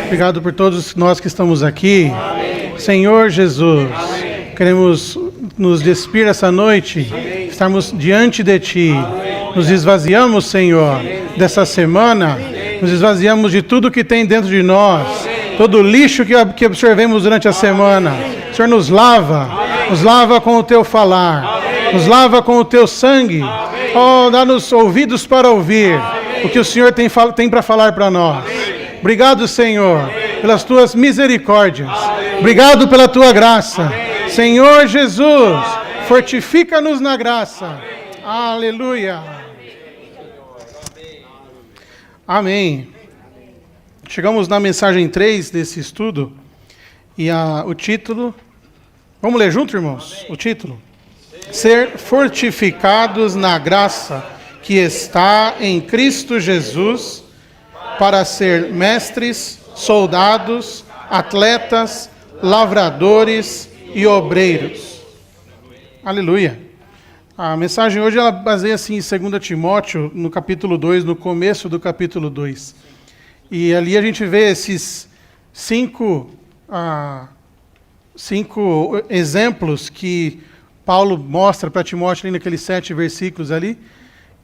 Obrigado por todos nós que estamos aqui. Amém. Senhor Jesus, amém. Queremos nos despir essa noite, amém. Estarmos diante de Ti. Amém. Nos esvaziamos, Senhor, amém. Dessa semana. Amém. Nos esvaziamos de tudo que tem dentro de nós. Amém. Todo o lixo que absorvemos durante a semana. Amém. O Senhor nos lava com o Teu falar. Amém. Nos lava com o Teu sangue. Amém. Oh, dá-nos ouvidos para ouvir. Amém. O que o Senhor tem para falar para nós. Amém. Obrigado, Senhor, amém. Pelas Tuas misericórdias. Amém. Obrigado pela Tua graça. Amém. Senhor Jesus, amém. Fortifica-nos na graça. Amém. Aleluia. Amém. Chegamos na mensagem 3 desse estudo. E o título... Vamos ler junto, irmãos? O título. Ser fortificados na graça que está em Cristo Jesus, para ser mestres, soldados, atletas, lavradores e obreiros. Aleluia. A mensagem hoje ela baseia-se em 2 Timóteo, no capítulo 2, no começo do capítulo 2. E ali a gente vê esses cinco exemplos que Paulo mostra para Timóteo ali naqueles 7 versículos ali.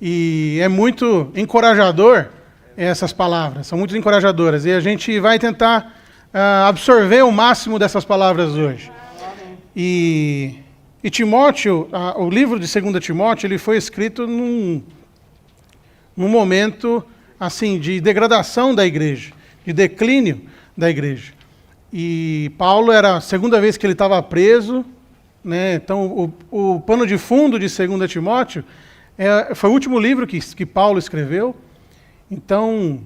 E é muito encorajador essas palavras, são muito encorajadoras. E a gente vai tentar absorver o máximo dessas palavras hoje. E Timóteo, o livro de 2 Timóteo, ele foi escrito num momento assim, de degradação da igreja, de declínio da igreja. E Paulo era a segunda vez que ele estava preso, né? Então o pano de fundo de 2 Timóteo foi o último livro que Paulo escreveu. Então,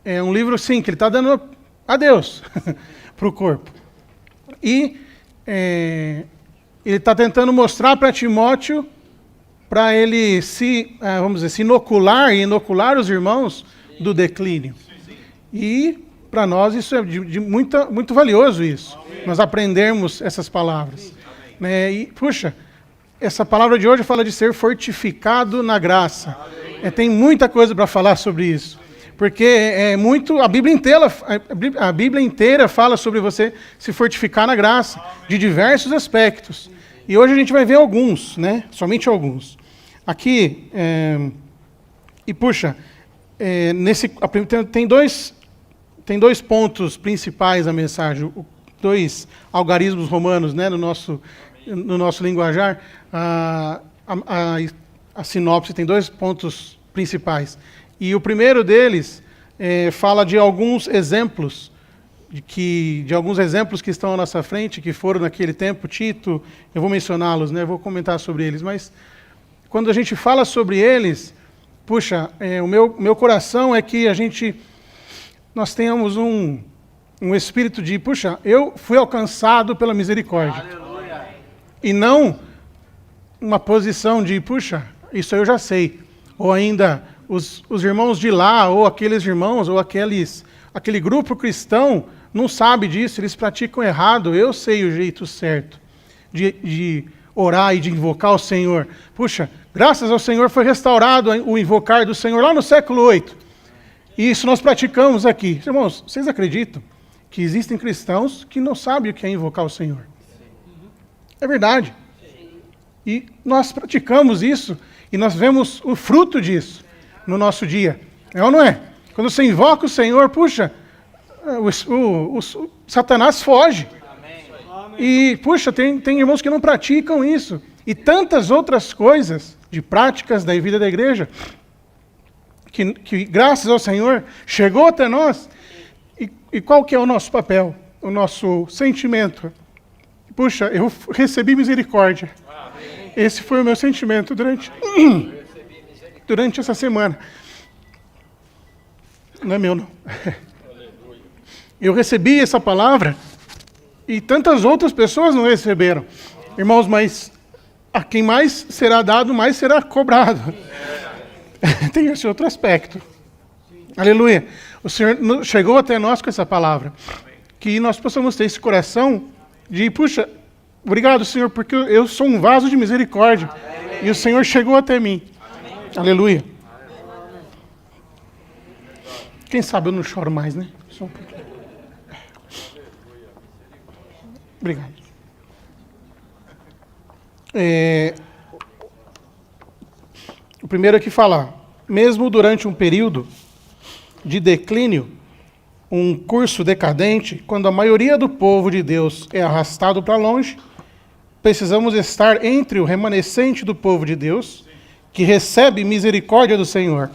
é um livro, sim, que ele está dando adeus para o corpo. E ele está tentando mostrar para Timóteo, para ele se inocular os irmãos do declínio. E, para nós, isso é muito valioso, isso. Nós aprendermos essas palavras. Né? E, puxa, essa palavra de hoje fala de ser fortificado na graça. Tem muita coisa para falar sobre isso, porque a Bíblia inteira fala sobre você se fortificar na graça, de diversos aspectos. E hoje a gente vai ver alguns, né? Somente alguns. Aqui, tem dois pontos principais da mensagem, 2 algarismos romanos, né? No nosso linguajar. A sinopse tem 2 pontos principais. E o primeiro deles fala de alguns exemplos, de alguns exemplos que estão à nossa frente, que foram naquele tempo. Tito, eu vou mencioná-los, né? Vou comentar sobre eles, mas quando a gente fala sobre eles, puxa, o meu coração é que nós tenhamos um espírito de, puxa, eu fui alcançado pela misericórdia. Aleluia. E não uma posição de, puxa, isso eu já sei. Ou ainda, os irmãos de lá, ou aqueles irmãos, ou aquele grupo cristão, não sabe disso, eles praticam errado. Eu sei o jeito certo de orar e de invocar o Senhor. Puxa, graças ao Senhor foi restaurado o invocar do Senhor lá no século VIII. E isso nós praticamos aqui. Irmãos, vocês acreditam que existem cristãos que não sabem o que é invocar o Senhor? É verdade. E nós praticamos isso. E nós vemos o fruto disso no nosso dia. É ou não é? Quando você invoca o Senhor, puxa, o Satanás foge. Amém. E, puxa, tem irmãos que não praticam isso. E tantas outras coisas de práticas da vida da igreja que graças ao Senhor, chegou até nós. E qual que é o nosso papel? O nosso sentimento? Puxa, eu recebi misericórdia. Esse foi o meu sentimento durante essa semana. Não é meu, não. Eu recebi essa palavra e tantas outras pessoas não receberam. Irmãos, mas a quem mais será dado, mais será cobrado. Tem esse outro aspecto. Aleluia. O Senhor chegou até nós com essa palavra. Que nós possamos ter esse coração de, puxa, obrigado, Senhor, porque eu sou um vaso de misericórdia. Amém. E o Senhor chegou até mim. Amém. Aleluia. Quem sabe eu não choro mais, né? Só um pouquinho. Obrigado. O primeiro aqui fala, mesmo durante um período de declínio, um curso decadente, quando a maioria do povo de Deus é arrastado para longe, precisamos estar entre o remanescente do povo de Deus, que recebe misericórdia do Senhor,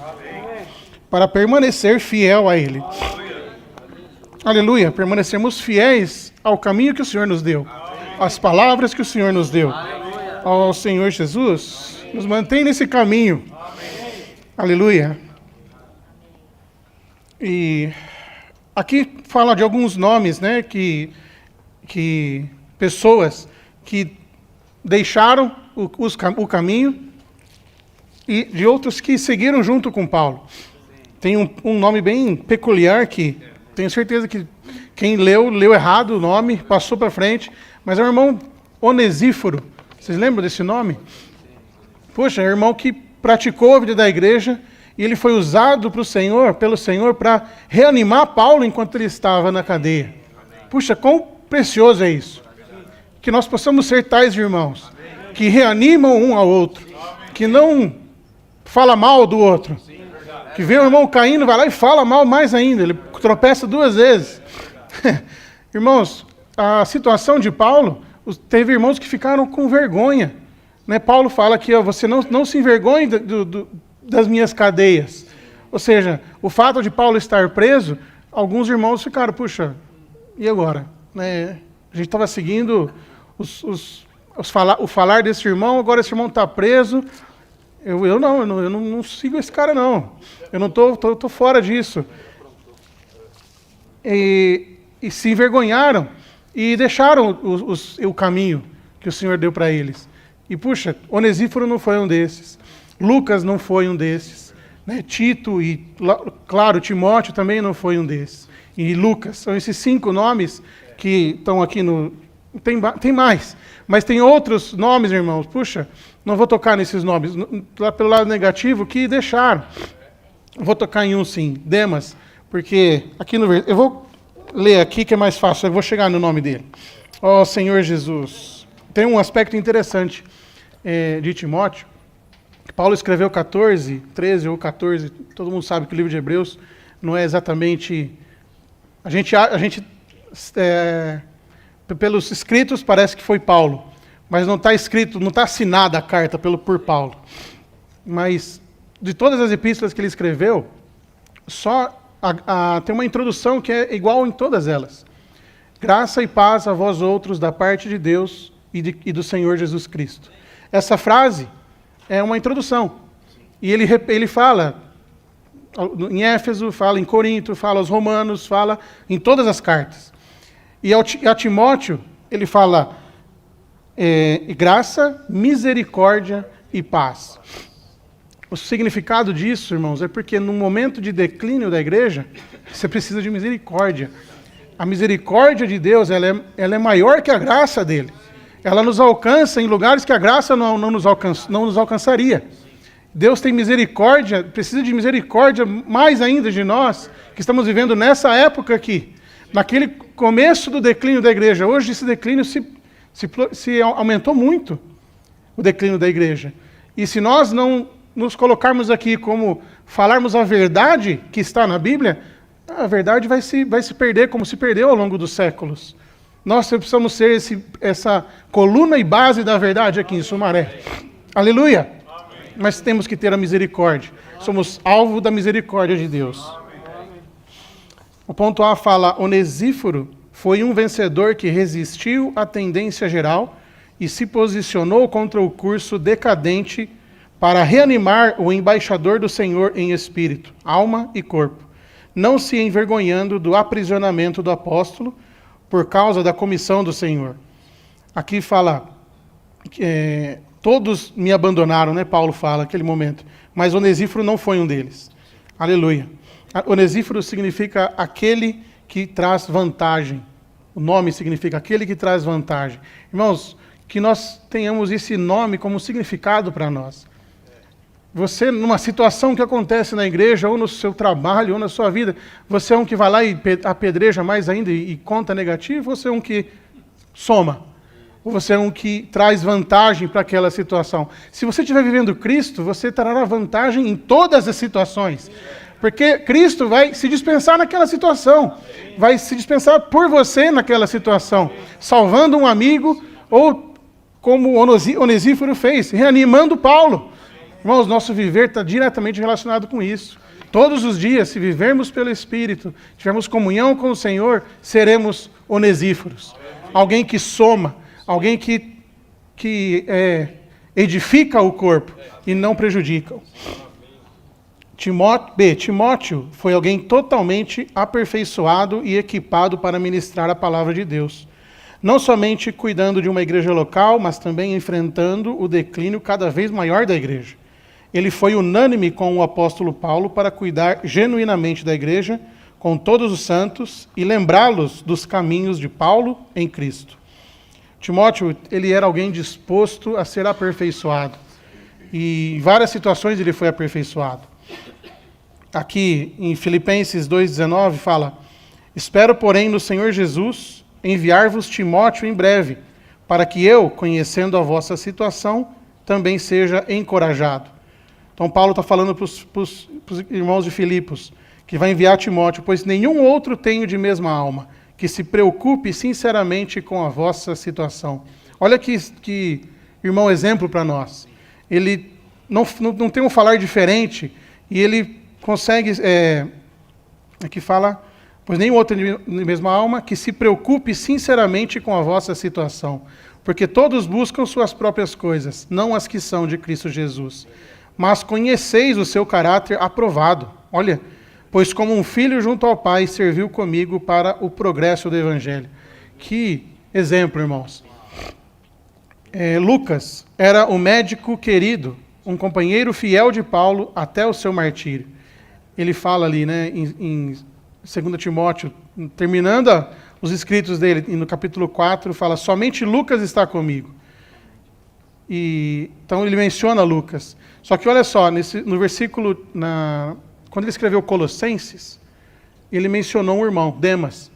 para permanecer fiel a Ele. Aleluia, permanecermos fiéis ao caminho que o Senhor nos deu, às palavras que o Senhor nos deu, ao Senhor Jesus, nos mantém nesse caminho. Aleluia. E aqui fala de alguns nomes, né, que pessoas que deixaram o caminho e de outros que seguiram junto com Paulo. Tem um nome bem peculiar que tenho certeza que quem leu errado o nome, passou para frente, mas é o irmão Onesíforo. Vocês lembram desse nome? Poxa, é um irmão que praticou a vida da igreja e ele foi usado pelo Senhor para reanimar Paulo enquanto ele estava na cadeia. Puxa, quão precioso é isso. Que nós possamos ser tais irmãos, que reanimam um ao outro, que não fala mal do outro, que vê o irmão caindo, vai lá e fala mal mais ainda, ele tropeça 2 vezes. Irmãos, a situação de Paulo, teve irmãos que ficaram com vergonha. Né? Paulo fala que você não se envergonhe das minhas cadeias. Ou seja, o fato de Paulo estar preso, alguns irmãos ficaram, puxa, e agora? Né? A gente estava seguindo o falar desse irmão, agora esse irmão está preso. Eu não sigo esse cara, não. Eu não estou fora disso. E se envergonharam e deixaram o caminho que o Senhor deu para eles. E, puxa, Onesíforo não foi um desses. Lucas não foi um desses. Né? Tito e, claro, Timóteo também não foi um desses. E Lucas, são esses 5 nomes que estão aqui no... Tem mais, mas tem outros nomes, irmãos. Puxa, não vou tocar nesses nomes. Lá pelo lado negativo, que deixaram. Vou tocar em um sim, Demas, porque aqui no... Eu vou ler aqui que é mais fácil, eu vou chegar no nome dele. Ó Senhor Jesus. Tem um aspecto interessante de Timóteo. Paulo escreveu 13 ou 14, todo mundo sabe que o livro de Hebreus não é exatamente... A gente pelos escritos parece que foi Paulo, mas não está escrito, não está assinada a carta por Paulo. Mas de todas as epístolas que ele escreveu, só tem uma introdução que é igual em todas elas. Graça e paz a vós outros da parte de Deus e do Senhor Jesus Cristo. Essa frase é uma introdução. E ele fala em Éfeso, fala em Corinto, fala aos Romanos, fala em todas as cartas. E a Timóteo, ele fala graça, misericórdia e paz. O significado disso, irmãos, é porque no momento de declínio da igreja, você precisa de misericórdia. A misericórdia de Deus, ela é maior que a graça dele. Ela nos alcança em lugares que a graça não nos alcançaria. Deus tem misericórdia, precisa de misericórdia mais ainda de nós, que estamos vivendo nessa época aqui. Naquele começo do declínio da igreja. Hoje esse declínio se aumentou muito, o declínio da igreja. E se nós não nos colocarmos aqui como falarmos a verdade que está na Bíblia, a verdade vai se perder como se perdeu ao longo dos séculos. Nós precisamos ser essa coluna e base da verdade aqui em Sumaré. Aleluia! Amém. Mas temos que ter a misericórdia. Somos alvo da misericórdia de Deus. Amém. O ponto A fala, Onesíforo foi um vencedor que resistiu à tendência geral e se posicionou contra o curso decadente para reanimar o embaixador do Senhor em espírito, alma e corpo, não se envergonhando do aprisionamento do apóstolo por causa da comissão do Senhor. Aqui fala, todos me abandonaram, né? Paulo fala naquele momento, mas Onesíforo não foi um deles. Aleluia. Onesíforo significa aquele que traz vantagem. O nome significa aquele que traz vantagem. Irmãos, que nós tenhamos esse nome como significado para nós. Você, numa situação que acontece na igreja, ou no seu trabalho, ou na sua vida, você é um que vai lá e apedreja mais ainda e conta negativo, ou você é um que soma? Ou você é um que traz vantagem para aquela situação? Se você estiver vivendo Cristo, você trará vantagem em todas as situações. Porque Cristo vai se dispensar naquela situação. Vai se dispensar por você naquela situação. Salvando um amigo, ou como Onesíforo fez, reanimando Paulo. Irmãos, nosso viver está diretamente relacionado com isso. Todos os dias, se vivermos pelo Espírito, tivermos comunhão com o Senhor, seremos onesíforos. Alguém que soma, alguém que edifica o corpo e não prejudica. Timóteo foi alguém totalmente aperfeiçoado e equipado para ministrar a palavra de Deus. Não somente cuidando de uma igreja local, mas também enfrentando o declínio cada vez maior da igreja. Ele foi unânime com o apóstolo Paulo para cuidar genuinamente da igreja, com todos os santos, e lembrá-los dos caminhos de Paulo em Cristo. Timóteo, ele era alguém disposto a ser aperfeiçoado. E em várias situações ele foi aperfeiçoado. Aqui em Filipenses 2,19 fala: espero, porém, no Senhor Jesus enviar-vos Timóteo em breve, para que eu, conhecendo a vossa situação, também seja encorajado. Então Paulo está falando para os irmãos de Filipos, que vai enviar Timóteo, pois nenhum outro tenho de mesma alma, que se preocupe sinceramente com a vossa situação. Olha que irmão exemplo para nós. Ele não tem um falar diferente, e ele consegue, aqui fala, pois nenhum outro tem de mesma alma, que se preocupe sinceramente com a vossa situação, porque todos buscam suas próprias coisas, não as que são de Cristo Jesus. Mas conheceis o seu caráter aprovado. Olha, pois como um filho junto ao Pai, serviu comigo para o progresso do Evangelho. Que exemplo, irmãos. Lucas era o médico querido, um companheiro fiel de Paulo até o seu martírio. Ele fala ali, né, em 2 Timóteo, terminando os escritos dele, no capítulo 4, fala: somente Lucas está comigo. Então ele menciona Lucas. Só que olha só, no versículo, quando ele escreveu Colossenses, ele mencionou um irmão, Demas.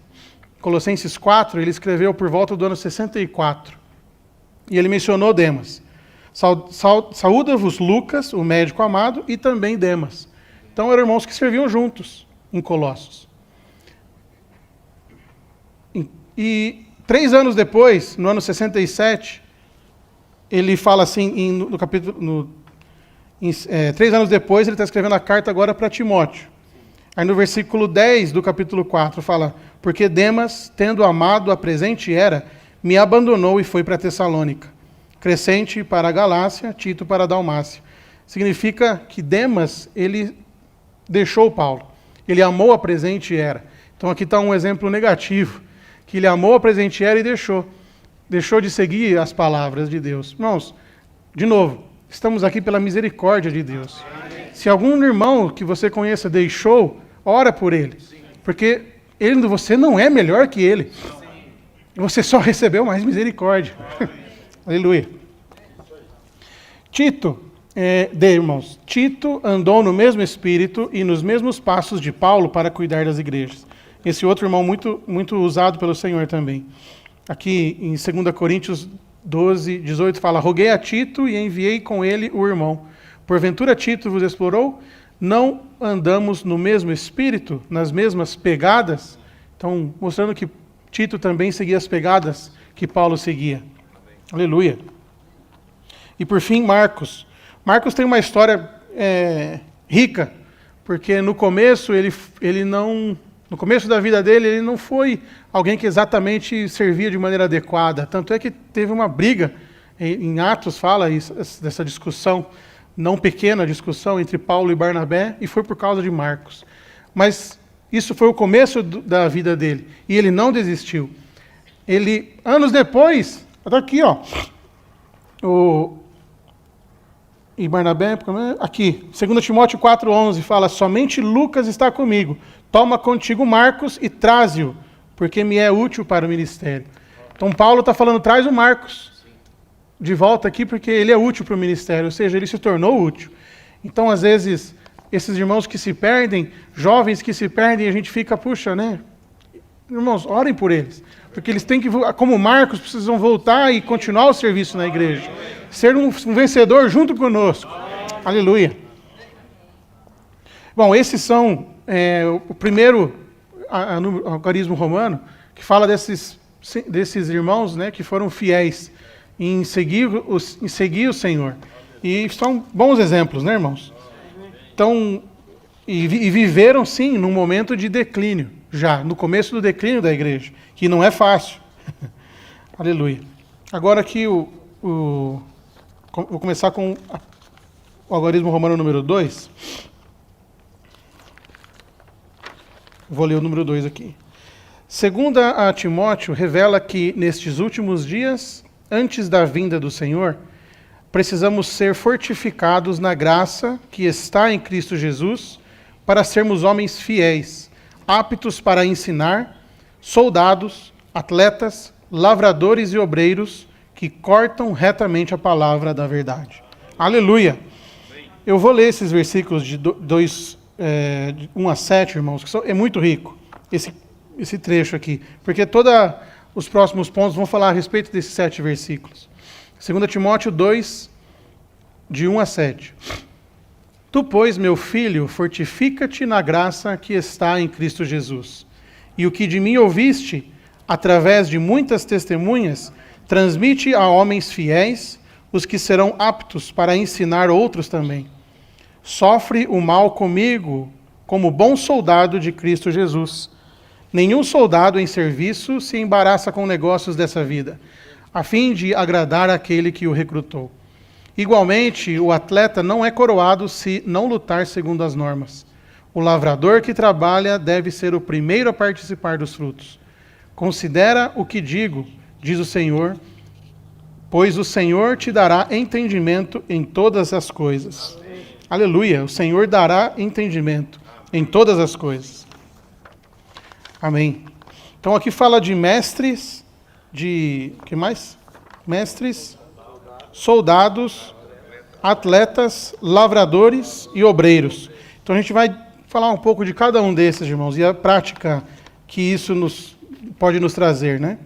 Colossenses 4, ele escreveu por volta do ano 64. E ele mencionou Demas. Saúda-vos Lucas, o médico amado, e também Demas. Então eram irmãos que serviam juntos em Colossos. E 3 anos depois, no ano 67, ele fala assim, no capítulo... 3 anos depois, ele está escrevendo a carta agora para Timóteo. Aí no versículo 10 do capítulo 4 fala: porque Demas, tendo amado a presente era, me abandonou e foi para Tessalônica. Crescente para a Galácia, Tito para a Dalmácia. Significa que Demas, ele deixou Paulo. Ele amou a presente era. Então aqui está um exemplo negativo, que ele amou a presente era e deixou. Deixou de seguir as palavras de Deus. Irmãos, de novo, estamos aqui pela misericórdia de Deus. Se algum irmão que você conheça deixou, ora por ele. Porque você não é melhor que ele. Você só recebeu mais misericórdia. Aleluia. Irmãos, Tito andou no mesmo espírito e nos mesmos passos de Paulo para cuidar das igrejas. Esse outro irmão muito, muito usado pelo Senhor também. Aqui em 2 Coríntios 12, 18 fala: roguei a Tito e enviei com ele o irmão. Porventura Tito vos explorou? Não andamos no mesmo espírito, nas mesmas pegadas? Então, mostrando que Tito também seguia as pegadas que Paulo seguia. Aleluia. E por fim, Marcos. Marcos tem uma história rica, porque no começo no começo da vida dele, ele não foi alguém que exatamente servia de maneira adequada. Tanto é que teve uma briga, em Atos fala isso, dessa discussão, não pequena discussão entre Paulo e Barnabé, e foi por causa de Marcos. Mas isso foi o começo da vida dele, e ele não desistiu. Ele, anos depois, está aqui, ó, e Barnabé, aqui, 2 Timóteo 4,11, fala: somente Lucas está comigo, toma contigo Marcos e traze-o, porque me é útil para o ministério. Então Paulo está falando: traz o Marcos de volta aqui, porque ele é útil para o ministério, ou seja, ele se tornou útil. Então, às vezes, esses irmãos que se perdem, jovens que se perdem, a gente fica, puxa, né? Irmãos, orem por eles. Porque eles têm que, como Marcos, precisam voltar e continuar o serviço na igreja. Ser um vencedor junto conosco. Aleluia. Bom, esses são o primeiro algarismo romano, que fala desses irmãos, né, que foram fiéis em seguir o Senhor. E são bons exemplos, né, irmãos? Então, e viveram, sim, num momento de declínio, já, no começo do declínio da igreja, que não é fácil. Aleluia. Agora aqui, vou começar com o algarismo romano número 2. Vou ler o número 2 aqui. Segunda a Timóteo, revela que nestes últimos dias, antes da vinda do Senhor, precisamos ser fortificados na graça que está em Cristo Jesus, para sermos homens fiéis, aptos para ensinar, soldados, atletas, lavradores e obreiros que cortam retamente a palavra da verdade. Aleluia! Eu vou ler esses versículos de 1 a 7, irmãos, que é muito rico, esse trecho aqui, porque todos os próximos pontos vão falar a respeito desses 7 versículos. 2 Timóteo 2, de 1 a 7. Tu, pois, meu filho, fortifica-te na graça que está em Cristo Jesus. E o que de mim ouviste, através de muitas testemunhas, transmite a homens fiéis, os que serão aptos para ensinar outros também. Sofre o mal comigo, como bom soldado de Cristo Jesus. Nenhum soldado em serviço se embaraça com negócios dessa vida, a fim de agradar aquele que o recrutou. Igualmente, o atleta não é coroado se não lutar segundo as normas. O lavrador que trabalha deve ser o primeiro a participar dos frutos. Considera o que digo, diz o Senhor, pois o Senhor te dará entendimento em todas as coisas. Aleluia, o Senhor dará entendimento em todas as coisas. Amém. Então aqui fala de mestres, que mais? Mestres, soldados, atletas, lavradores e obreiros. Então a gente vai falar um pouco de cada um desses, irmãos, e a prática que isso pode nos trazer, né?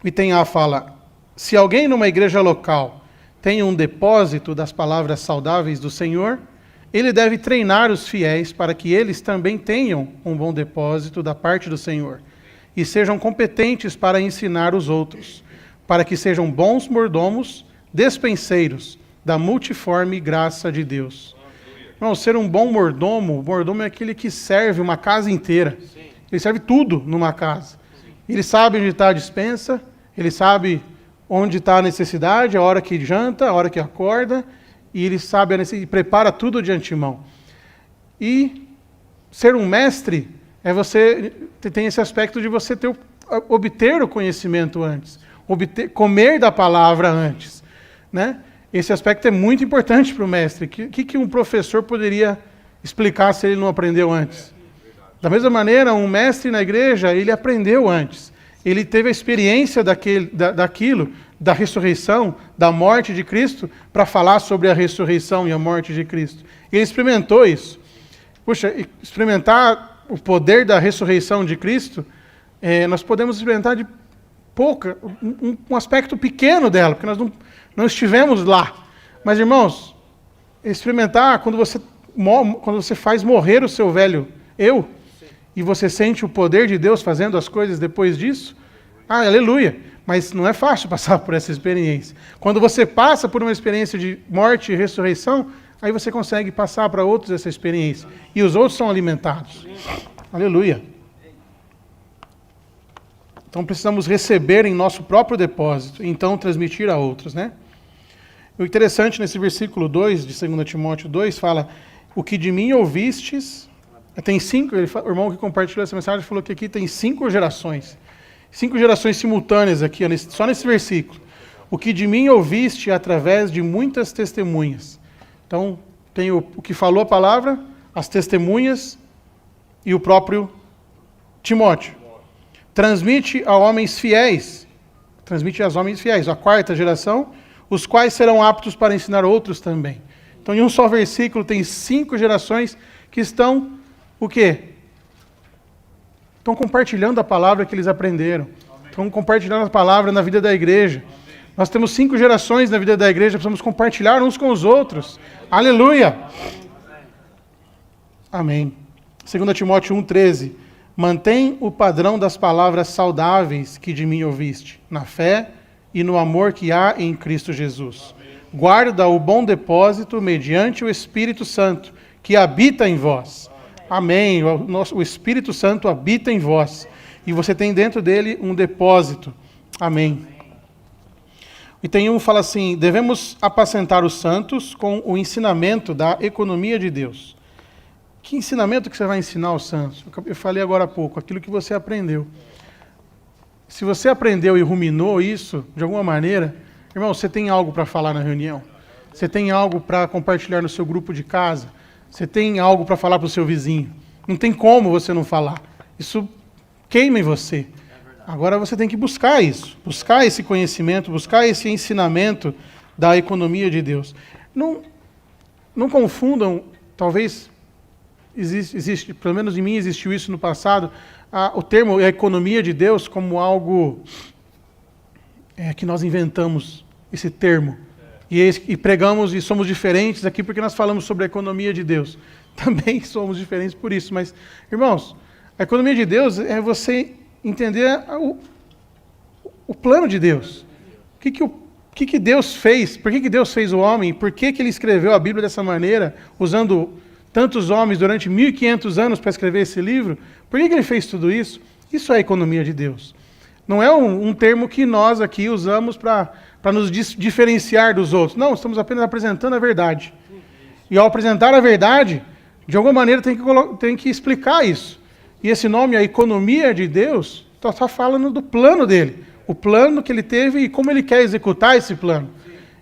Item A fala: se alguém numa igreja local tem um depósito das palavras saudáveis do Senhor, ele deve treinar os fiéis para que eles também tenham um bom depósito da parte do Senhor e sejam competentes para ensinar os outros, para que sejam bons mordomos, despenseiros da multiforme graça de Deus. Não, ser um bom mordomo, o mordomo é aquele que serve uma casa inteira. Ele serve tudo numa casa. Ele sabe onde está a despensa, ele sabe onde está a necessidade, a hora que janta, a hora que acorda, e ele sabe e prepara tudo de antemão. E ser um mestre é você tem esse aspecto de você obter o conhecimento antes, comer da palavra antes, né? Esse aspecto é muito importante para o mestre. O que um professor poderia explicar se ele não aprendeu antes? Da mesma maneira, um mestre na igreja, ele aprendeu antes. Ele teve a experiência daquilo, da ressurreição, da morte de Cristo, para falar sobre a ressurreição e a morte de Cristo. Ele experimentou isso. Puxa, experimentar o poder da ressurreição de Cristo, nós podemos experimentar de pouca, um aspecto pequeno dela, porque nós não estivemos lá. Mas, irmãos, experimentar quando você faz morrer o seu velho eu, e você sente o poder de Deus fazendo as coisas depois disso, aleluia. Mas não é fácil passar por essa experiência. Quando você passa por uma experiência de morte e ressurreição, aí você consegue passar para outros essa experiência. E os outros são alimentados. Aleluia. Então precisamos receber em nosso próprio depósito, e então transmitir a outros, né? O interessante nesse versículo 2 de 2 Timóteo 2 fala: o que de mim ouvistes, tem 5, o irmão que compartilhou essa mensagem falou que aqui tem 5 gerações. 5 gerações simultâneas aqui, só nesse versículo. O que de mim ouviste através de muitas testemunhas. Então, tem o que falou a palavra, as testemunhas e o próprio Timóteo. Transmite a homens fiéis. Transmite aos homens fiéis, a 4ª geração, os quais serão aptos para ensinar outros também. Então, em um só versículo, tem 5 gerações que estão, o quê? estão compartilhando a palavra que eles aprenderam. Estão compartilhando a palavra na vida da igreja. Nós temos 5 gerações na vida da igreja, precisamos compartilhar uns com os outros. Aleluia! Amém. 2 Timóteo 1,13. Mantém o padrão das palavras saudáveis que de mim ouviste, na fé e no amor que há em Cristo Jesus. Guarda o bom depósito mediante o Espírito Santo, que habita em vós. Amém. O Espírito Santo habita em vós. E você tem dentro dele um depósito. Amém. E tem um que fala assim: devemos apacentar os santos com o ensinamento da economia de Deus. Que ensinamento que você vai ensinar aos santos? Eu falei agora há pouco, aquilo que você aprendeu. Se você aprendeu e ruminou isso, de alguma maneira, irmão, você tem algo para falar na reunião. Você tem algo para compartilhar no seu grupo de casa. Você tem algo para falar para o seu vizinho. Não tem como você não falar. Isso queima em você. Agora você tem que buscar isso. Buscar esse conhecimento, buscar esse ensinamento da economia de Deus. Não confundam, talvez... Existe, pelo menos em mim existiu isso no passado, o termo a economia de Deus como algo que nós inventamos, esse termo. E pregamos e somos diferentes aqui porque nós falamos sobre a economia de Deus. Também somos diferentes por isso. Mas, irmãos, a economia de Deus é você entender o plano de Deus. O que Deus fez? Por que Deus fez o homem? Por que Ele escreveu a Bíblia dessa maneira, usando tantos homens durante 1.500 anos para escrever esse livro? Por que Ele fez tudo isso? Isso é a economia de Deus. Não é um termo que nós aqui usamos para nos diferenciar dos outros. Não, estamos apenas apresentando a verdade. E ao apresentar a verdade, de alguma maneira tem que explicar isso. E esse nome, a economia de Deus, está falando do plano dele. O plano que ele teve e como ele quer executar esse plano.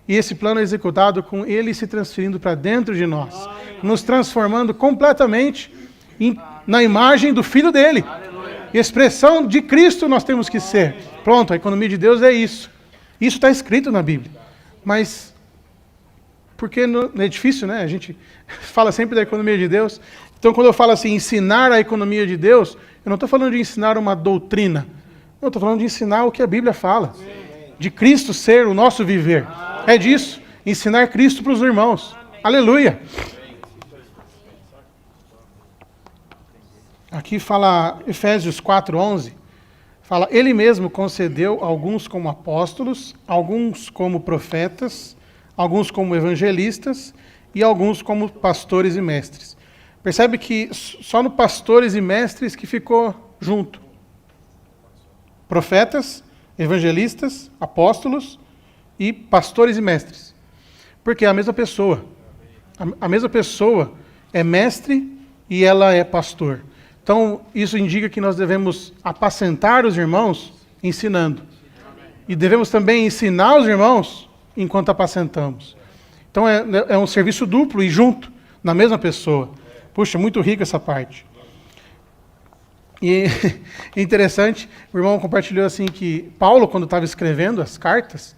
E esse plano é executado com ele se transferindo para dentro de nós. Nos transformando completamente na imagem do Filho dele. Expressão de Cristo nós temos que ser. Pronto, a economia de Deus é isso. Isso está escrito na Bíblia. Mas, porque é difícil, né? A gente fala sempre da economia de Deus. Então, quando eu falo assim, ensinar a economia de Deus, eu não estou falando de ensinar uma doutrina. Eu estou falando de ensinar o que a Bíblia fala. De Cristo ser o nosso viver. É disso. Ensinar Cristo para os irmãos. Aleluia. Aqui fala Efésios 4:11. Fala, Ele mesmo concedeu alguns como apóstolos, alguns como profetas, alguns como evangelistas e alguns como pastores e mestres. Percebe que só no pastores e mestres que ficou junto. Profetas, evangelistas, apóstolos e pastores e mestres. Porque é a mesma pessoa. A mesma pessoa é mestre e ela é pastor. Então, isso indica que nós devemos apacentar os irmãos ensinando. E devemos também ensinar os irmãos enquanto apacentamos. Então, é um serviço duplo e junto, na mesma pessoa. Puxa, muito rico essa parte. E é interessante, o irmão compartilhou assim que Paulo, quando estava escrevendo as cartas,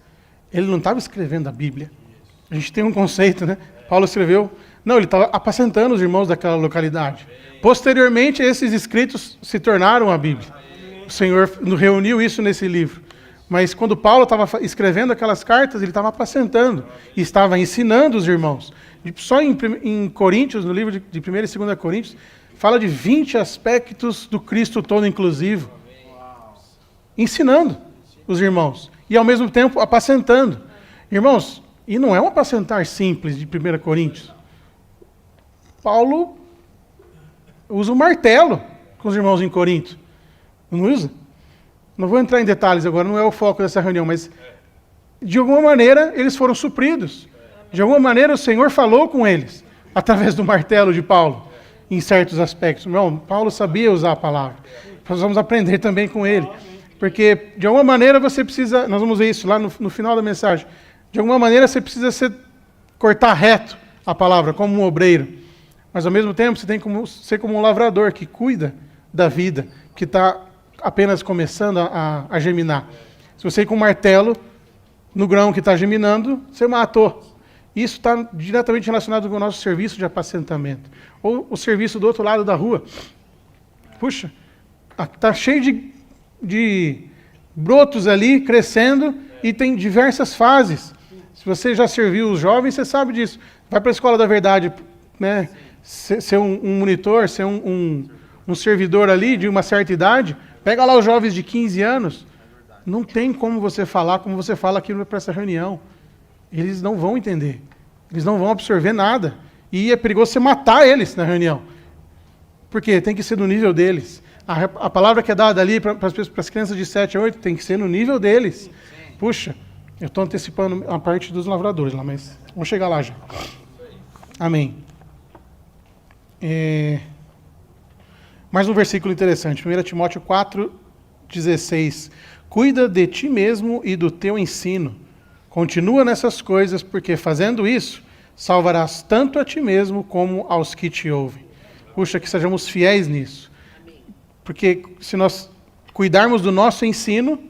ele não estava escrevendo a Bíblia. A gente tem um conceito, né? Paulo escreveu... Não, ele estava apacentando os irmãos daquela localidade. Posteriormente, esses escritos se tornaram a Bíblia. O Senhor reuniu isso nesse livro. Mas quando Paulo estava escrevendo aquelas cartas, ele estava apacentando e estava ensinando os irmãos. Só em Coríntios, no livro de 1 e 2 Coríntios, fala de 20 aspectos do Cristo todo inclusivo. Ensinando os irmãos. E ao mesmo tempo apacentando. Irmãos, e não é um apacentar simples de 1 Coríntios. Paulo usa um martelo com os irmãos em Corinto. Não usa? Não vou entrar em detalhes agora, não é o foco dessa reunião, mas de alguma maneira eles foram supridos. De alguma maneira o Senhor falou com eles, através do martelo de Paulo, em certos aspectos. Irmão, Paulo sabia usar a palavra. Nós vamos aprender também com ele. Porque de alguma maneira você precisa, nós vamos ver isso lá no final da mensagem, de alguma maneira você precisa cortar reto a palavra, como um obreiro. Mas, ao mesmo tempo, você tem que ser como um lavrador que cuida da vida, que está apenas começando a germinar. Se você ir com um martelo no grão que está germinando, você matou. Isso está diretamente relacionado com o nosso serviço de apacentamento. Ou o serviço do outro lado da rua. Puxa, Está cheio de brotos ali, crescendo, e tem diversas fases. Se você já serviu os jovens, você sabe disso. Vai para a Escola da Verdade, né? Ser um monitor, ser um servidor ali de uma certa idade, pega lá os jovens de 15 anos, não tem como você falar como você fala aqui para essa reunião. Eles não vão entender. Eles não vão absorver nada. E é perigoso você matar eles na reunião. Porque tem que ser no nível deles. A palavra que é dada ali para as crianças de 7 a 8 tem que ser no nível deles. Puxa, eu estou antecipando a parte dos lavradores lá, mas vamos chegar lá já. Amém. Mais um versículo interessante. 1 Timóteo 4,16. Cuida de ti mesmo e do teu ensino. Continua nessas coisas, porque fazendo isso, salvarás tanto a ti mesmo como aos que te ouvem. Puxa, que sejamos fiéis nisso. Porque se nós cuidarmos do nosso ensino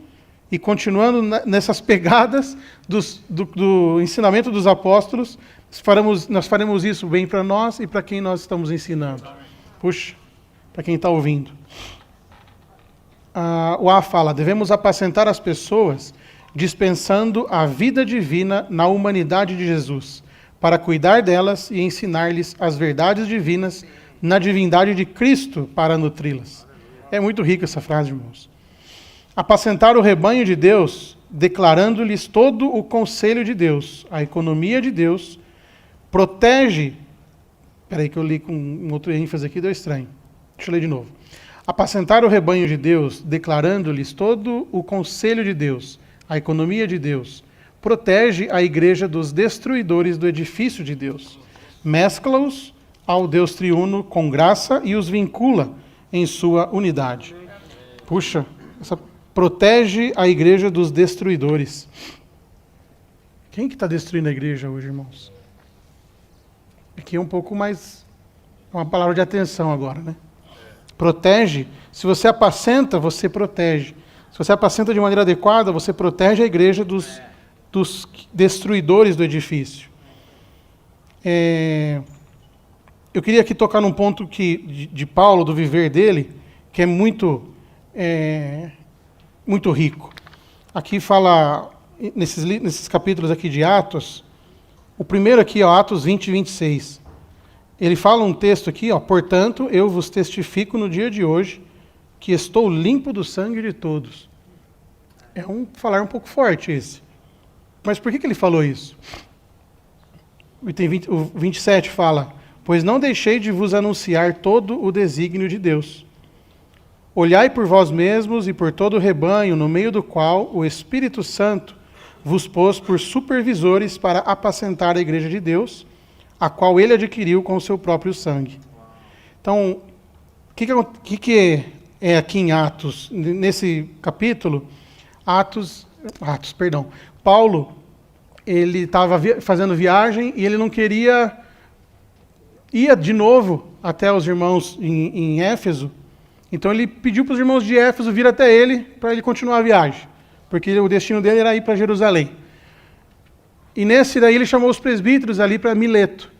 e continuando nessas pegadas do ensinamento dos apóstolos, nós faremos isso bem para nós e para quem nós estamos ensinando. Puxa, para quem está ouvindo. O A fala, devemos apacentar as pessoas dispensando a vida divina na humanidade de Jesus, para cuidar delas e ensinar-lhes as verdades divinas na divindade de Cristo para nutri-las. É muito rica essa frase, irmãos. Apacentar o rebanho de Deus, declarando-lhes todo o conselho de Deus, a economia de Deus, protege... Espera aí que eu li com um outro ênfase aqui, deu estranho. Deixa eu ler de novo. Apacentar o rebanho de Deus, declarando-lhes todo o conselho de Deus, a economia de Deus, protege a igreja dos destruidores do edifício de Deus, mescla-os ao Deus triuno com graça e os vincula em sua unidade. Puxa, essa protege a igreja dos destruidores. Quem que está destruindo a igreja hoje, irmãos? Aqui é um pouco mais, uma palavra de atenção agora, né? Protege. Se você apacenta, você protege. Se você apacenta de maneira adequada, você protege a igreja dos destruidores do edifício. Eu queria aqui tocar num ponto de Paulo, do viver dele, que é muito rico. Aqui fala, nesses capítulos aqui de Atos, o primeiro aqui, ó, Atos 20 e 26. Ele fala um texto aqui, ó, portanto, eu vos testifico no dia de hoje que estou limpo do sangue de todos. É falar um pouco forte esse. Mas por que ele falou isso? O 27 fala, pois não deixei de vos anunciar todo o desígnio de Deus. Olhai por vós mesmos e por todo o rebanho, no meio do qual o Espírito Santo vos pôs por supervisores para apacentar a igreja de Deus, a qual ele adquiriu com o seu próprio sangue. Então, o que é aqui em Atos? Nesse capítulo, Paulo, ele estava fazendo viagem e ele não queria ir de novo até os irmãos em Éfeso. Então ele pediu para os irmãos de Éfeso vir até ele para ele continuar a viagem, porque o destino dele era ir para Jerusalém. E nesse daí ele chamou os presbíteros ali para Mileto.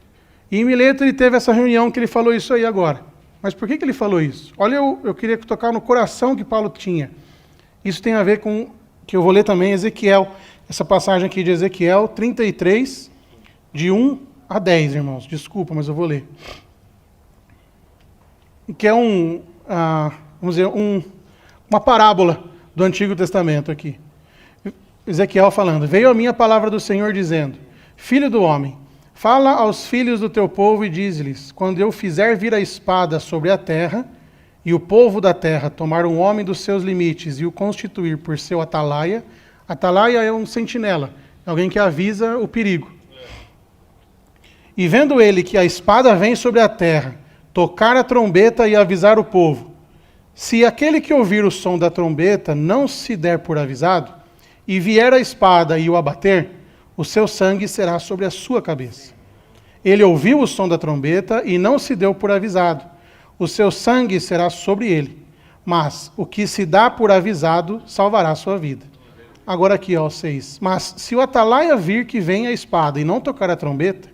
E em Mileto ele teve essa reunião que ele falou isso aí agora. Mas por que ele falou isso? Olha, eu queria tocar no coração que Paulo tinha. Isso tem a ver com, que eu vou ler também, Ezequiel. Essa passagem aqui de Ezequiel 33, de 1 a 10, irmãos. Desculpa, mas eu vou ler. Que é vamos dizer, uma parábola do Antigo Testamento aqui. Ezequiel falando, veio a minha palavra do Senhor dizendo, filho do homem, fala aos filhos do teu povo e diz-lhes, quando eu fizer vir a espada sobre a terra, e o povo da terra tomar um homem dos seus limites e o constituir por seu atalaia é um sentinela, alguém que avisa o perigo. E vendo ele que a espada vem sobre a terra, tocar a trombeta e avisar o povo, se aquele que ouvir o som da trombeta não se der por avisado, e vier a espada e o abater, o seu sangue será sobre a sua cabeça. Ele ouviu o som da trombeta e não se deu por avisado, o seu sangue será sobre ele, mas o que se dá por avisado salvará a sua vida. Agora aqui, ó, 6. Mas se o atalaia vir que vem a espada e não tocar a trombeta,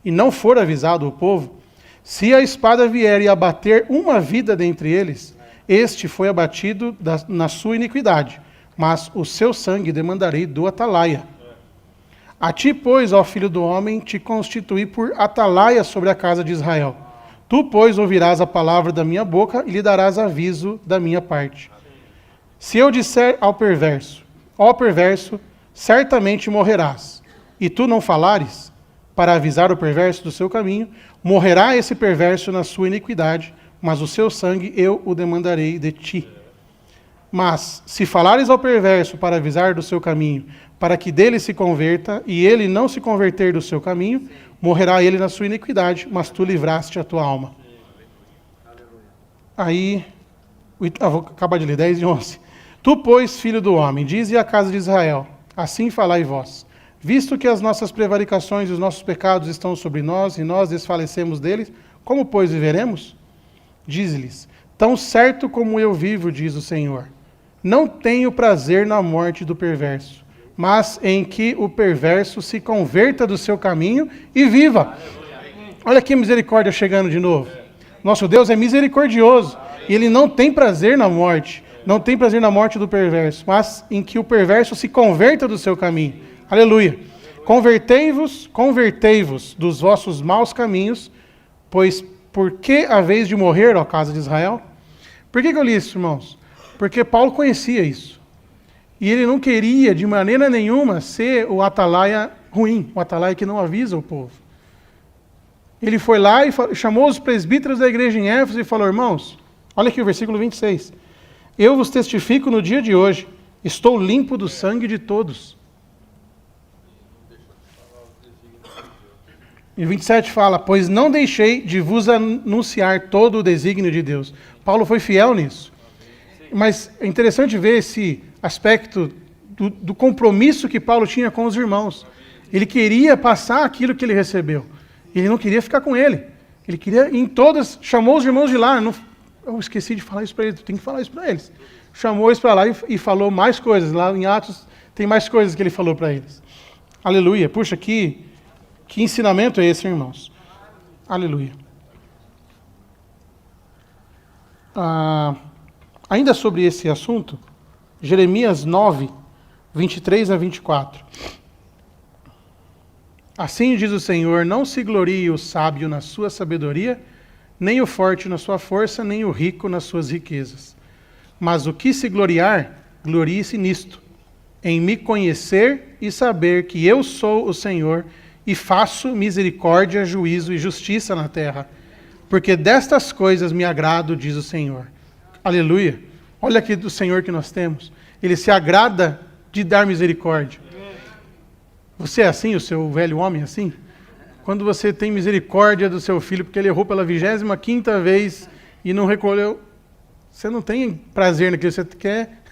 e não for avisado o povo, se a espada vier e abater uma vida dentre eles, este foi abatido na sua iniquidade, mas o seu sangue demandarei do atalaia. A ti, pois, ó filho do homem, te constituí por atalaia sobre a casa de Israel. Tu, pois, ouvirás a palavra da minha boca e lhe darás aviso da minha parte. Se eu disser ao perverso, ó perverso, certamente morrerás, e tu não falares, para avisar o perverso do seu caminho, morrerá esse perverso na sua iniquidade, mas o seu sangue eu o demandarei de ti. Mas, se falares ao perverso para avisar do seu caminho, para que dele se converta, e ele não se converter do seu caminho, morrerá ele na sua iniquidade, mas tu livraste a tua alma. Aí, vou acabar de ler, 10 e 11. Tu, pois, filho do homem, dize à casa de Israel, assim falai vós, visto que as nossas prevaricações e os nossos pecados estão sobre nós, e nós desfalecemos deles, como, pois, viveremos? Dize-lhes, tão certo como eu vivo, diz o Senhor, não tenho prazer na morte do perverso, mas em que o perverso se converta do seu caminho e viva. Olha aqui a misericórdia chegando de novo. Nosso Deus é misericordioso, e Ele não tem prazer na morte, não tem prazer na morte do perverso, mas em que o perverso se converta do seu caminho. Aleluia. Convertei-vos dos vossos maus caminhos, pois por que haveis de morrer, ó casa de Israel? Por que eu li isso, irmãos? Porque Paulo conhecia isso. E ele não queria, de maneira nenhuma, ser o atalaia ruim, o atalaia que não avisa o povo. Ele foi lá e chamou os presbíteros da igreja em Éfeso e falou, irmãos, olha aqui o versículo 26. Eu vos testifico no dia de hoje, estou limpo do sangue de todos. E 27 fala, pois não deixei de vos anunciar todo o desígnio de Deus. Paulo foi fiel nisso. Mas é interessante ver esse aspecto do compromisso que Paulo tinha com os irmãos. Ele queria passar aquilo que ele recebeu. Ele não queria ficar com ele. Ele queria, em todas, chamou os irmãos de lá. Eu esqueci de falar isso para eles, tem que falar isso para eles. Chamou eles para lá e falou mais coisas. Lá em Atos tem mais coisas que ele falou para eles. Aleluia. Puxa, que ensinamento é esse, irmãos? Aleluia. Ainda sobre esse assunto, Jeremias 9, 23 a 24. Assim diz o Senhor, não se glorie o sábio na sua sabedoria, nem o forte na sua força, nem o rico nas suas riquezas. Mas o que se gloriar, glorie-se nisto, em me conhecer e saber que eu sou o Senhor e faço misericórdia, juízo e justiça na terra. Porque destas coisas me agrado, diz o Senhor. Aleluia. Olha aqui do Senhor que nós temos. Ele se agrada de dar misericórdia. Você é assim, o seu velho homem é assim? Quando você tem misericórdia do seu filho, porque ele errou pela 25ª vez e não recolheu, você não tem prazer naquilo que você quer.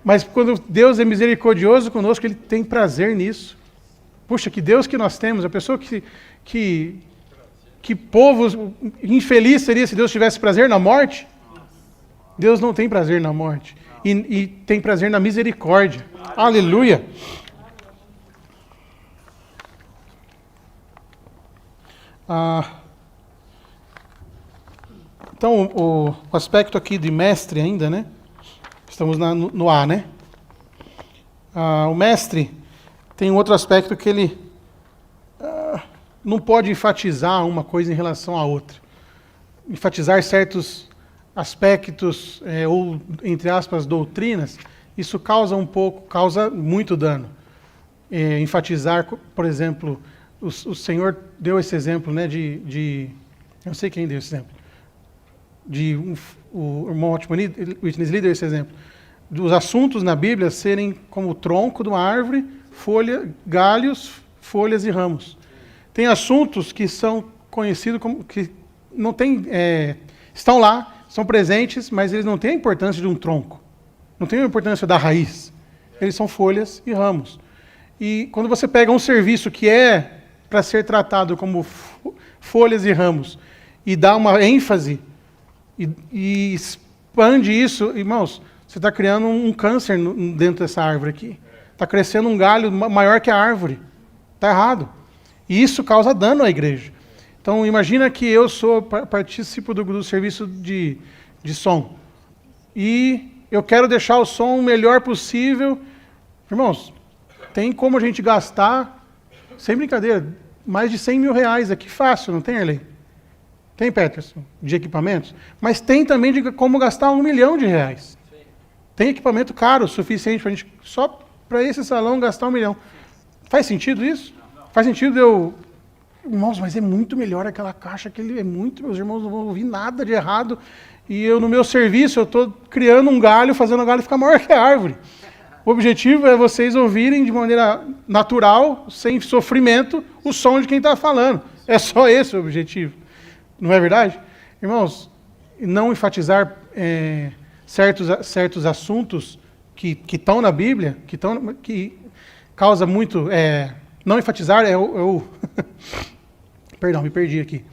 Mas quando Deus é misericordioso conosco, Ele tem prazer nisso. Puxa, que Deus que nós temos, a pessoa que povo infeliz seria se Deus tivesse prazer na morte? Deus não tem prazer na morte. E tem prazer na misericórdia. Aleluia! Então, o aspecto aqui de mestre ainda, né? Estamos no A, né? O mestre tem um outro aspecto que ele não pode enfatizar uma coisa em relação à outra. Enfatizar certos aspectos, ou, entre aspas, doutrinas, isso causa muito dano. Enfatizar, por exemplo, o Senhor deu esse exemplo, né, eu não sei quem deu esse exemplo, o irmão Witness Lee deu esse exemplo, dos assuntos na Bíblia serem como o tronco de uma árvore, galhos, folhas e ramos. Tem assuntos que são conhecidos como, que não tem, estão lá, são presentes, mas eles não têm a importância de um tronco, não têm a importância da raiz, eles são folhas e ramos. E quando você pega um serviço que é para ser tratado como folhas e ramos, e dá uma ênfase, e expande isso, irmãos, você está criando um câncer dentro dessa árvore aqui. Está crescendo um galho maior que a árvore. Está errado. E isso causa dano à igreja. Então, imagina que eu participo do serviço de de som. E eu quero deixar o som o melhor possível. Irmãos, tem como a gente gastar, sem brincadeira, mais de 100 mil reais aqui fácil, não tem, Arley? Tem, Peterson, de equipamentos? Mas tem também de como gastar 1 milhão de reais. Tem equipamento caro o suficiente para a gente, só para esse salão, gastar 1 milhão. Faz sentido isso? Faz sentido eu... Irmãos, mas é muito melhor aquela caixa, é muito... Meus irmãos não vão ouvir nada de errado. E eu, no meu serviço, eu estou criando um galho, fazendo o galho ficar maior que a árvore. O objetivo é vocês ouvirem de maneira natural, sem sofrimento, o som de quem está falando. É só esse o objetivo. Não é verdade? Irmãos, não enfatizar certos assuntos que estão na Bíblia, que causa muito... não enfatizar Perdão, me perdi aqui.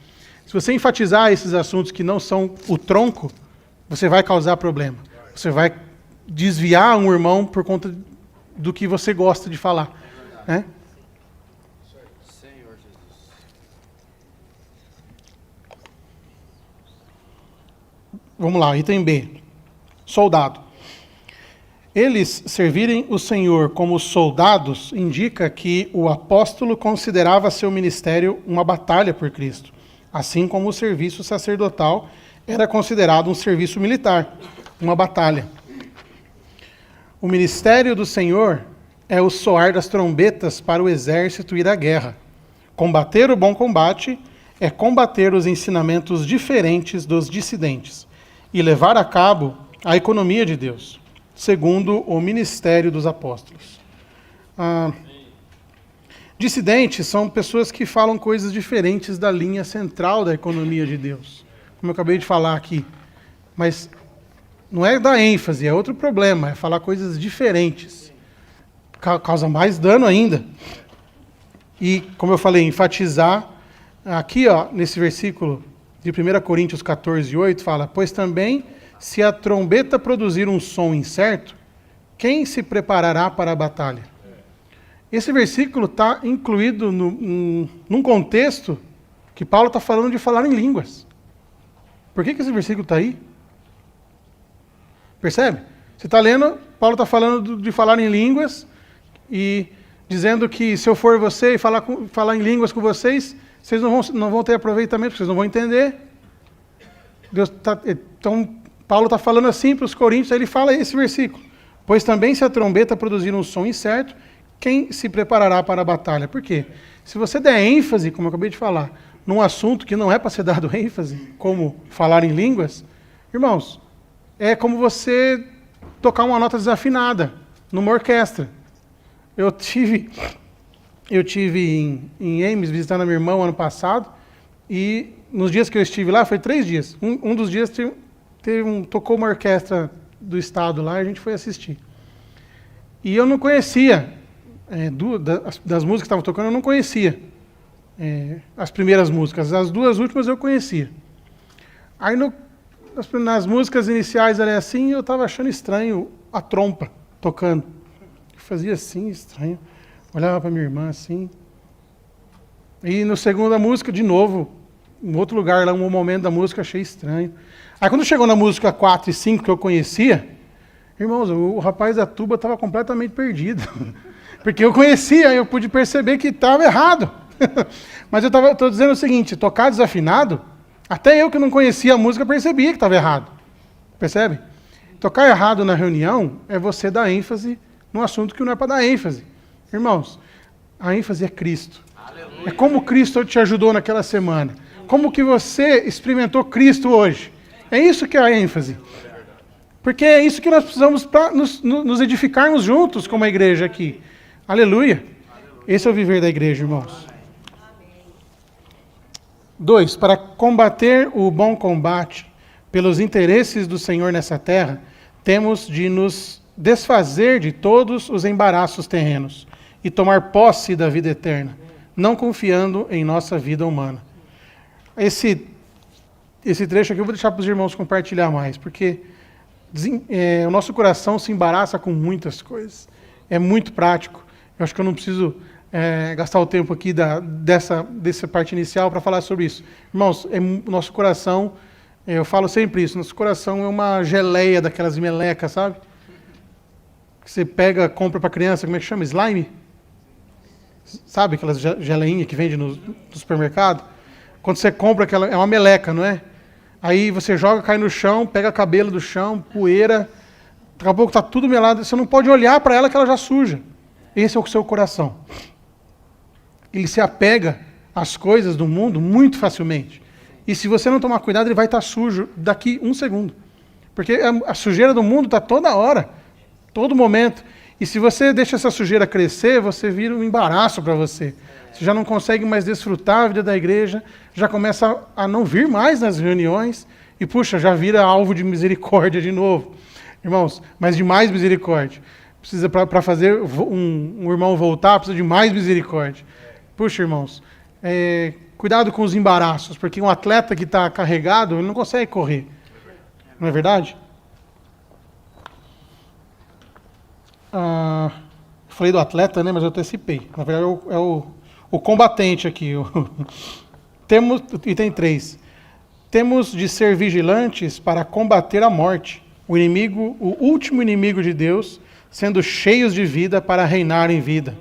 Se você enfatizar esses assuntos que não são o tronco, você vai causar problema. Você vai desviar um irmão por conta do que você gosta de falar. Né? Senhor Jesus. Vamos lá, item B. Soldado. Eles servirem o Senhor como soldados indica que o apóstolo considerava seu ministério uma batalha por Cristo, assim como o serviço sacerdotal era considerado um serviço militar, uma batalha. O ministério do Senhor é o soar das trombetas para o exército ir à guerra. Combater o bom combate é combater os ensinamentos diferentes dos dissidentes e levar a cabo a economia de Deus, segundo o ministério dos apóstolos. Dissidentes são pessoas que falam coisas diferentes da linha central da economia de Deus, como eu acabei de falar aqui. Mas não é dar ênfase, é outro problema, é falar coisas diferentes. Causa mais dano ainda. E, como eu falei, enfatizar, aqui nesse versículo de 1 Coríntios 14, 8, fala: pois também, se a trombeta produzir um som incerto, quem se preparará para a batalha? Esse versículo está incluído num contexto que Paulo está falando de falar em línguas. Por que esse versículo está aí? Percebe? Você está lendo, Paulo está falando de falar em línguas e dizendo que se eu for você e falar em línguas com vocês, vocês não vão ter aproveitamento, vocês não vão entender. Então, Paulo está falando assim para os coríntios, aí ele fala esse versículo. Pois também se a trombeta produzir um som incerto, quem se preparará para a batalha? Por quê? Se você der ênfase, como eu acabei de falar, num assunto que não é para ser dado ênfase, como falar em línguas, irmãos, é como você tocar uma nota desafinada numa orquestra. Eu tive em Ames visitando a minha irmã ano passado, e nos dias que eu estive lá, foi 3 dias. Um dos dias tocou uma orquestra do estado lá, e a gente foi assistir. E eu não conhecia, das músicas que estavam tocando, eu não conhecia as primeiras músicas. As 2 últimas eu conhecia. Aí nas músicas iniciais ali assim, eu estava achando estranho a trompa tocando. Eu fazia assim, estranho. Olhava para minha irmã assim. E na segunda música, de novo, em outro lugar, lá, um momento da música, achei estranho. Aí quando chegou na música 4 e 5, que eu conhecia, irmãos, o rapaz da tuba estava completamente perdido. Porque eu conhecia, eu pude perceber que estava errado. Mas eu estou dizendo o seguinte, tocar desafinado, até eu que não conhecia a música percebia que estava errado. Percebe? Tocar errado na reunião é você dar ênfase num assunto que não é para dar ênfase. Irmãos, a ênfase é Cristo. Aleluia. É como Cristo te ajudou naquela semana. Como que você experimentou Cristo hoje. É isso que é a ênfase. Porque é isso que nós precisamos para nos edificarmos juntos como a igreja aqui. Aleluia. Esse é o viver da igreja, irmãos. 2. Para combater o bom combate pelos interesses do Senhor nessa terra, temos de nos desfazer de todos os embaraços terrenos e tomar posse da vida eterna, não confiando em nossa vida humana. Esse trecho aqui eu vou deixar para os irmãos compartilhar mais, porque o nosso coração se embaraça com muitas coisas. É muito prático. Eu acho que eu não preciso gastar o tempo aqui dessa parte inicial para falar sobre isso. Irmãos, o nosso coração Eu falo sempre isso, nosso coração é uma geleia daquelas melecas, sabe? Que você pega, compra para criança, como é que chama? Slime? Sabe aquelas geleinhas que vende no supermercado? Quando você compra aquela, é uma meleca, não é? Aí você joga, cai no chão, pega cabelo do chão, poeira, daqui a pouco está tudo melado, você não pode olhar para ela que ela já suja. Esse é o seu coração. Ele se apega às coisas do mundo muito facilmente. E se você não tomar cuidado, ele vai estar sujo daqui um segundo. Porque a sujeira do mundo está toda hora, todo momento. E se você deixa essa sujeira crescer, você vira um embaraço para você. Você já não consegue mais desfrutar a vida da igreja, já começa a não vir mais nas reuniões, e puxa, já vira alvo de misericórdia de novo. Irmãos, mas de mais misericórdia. Precisa, para fazer um irmão voltar, precisa de mais misericórdia. Puxa, irmãos, cuidado com os embaraços, porque um atleta que está carregado, ele não consegue correr. Não é verdade? Falei do atleta, né? Mas eu antecipei. Na verdade, é o combatente aqui. Item 3. Temos de ser vigilantes para combater a morte, o último inimigo de Deus, sendo cheios de vida para reinar em vida.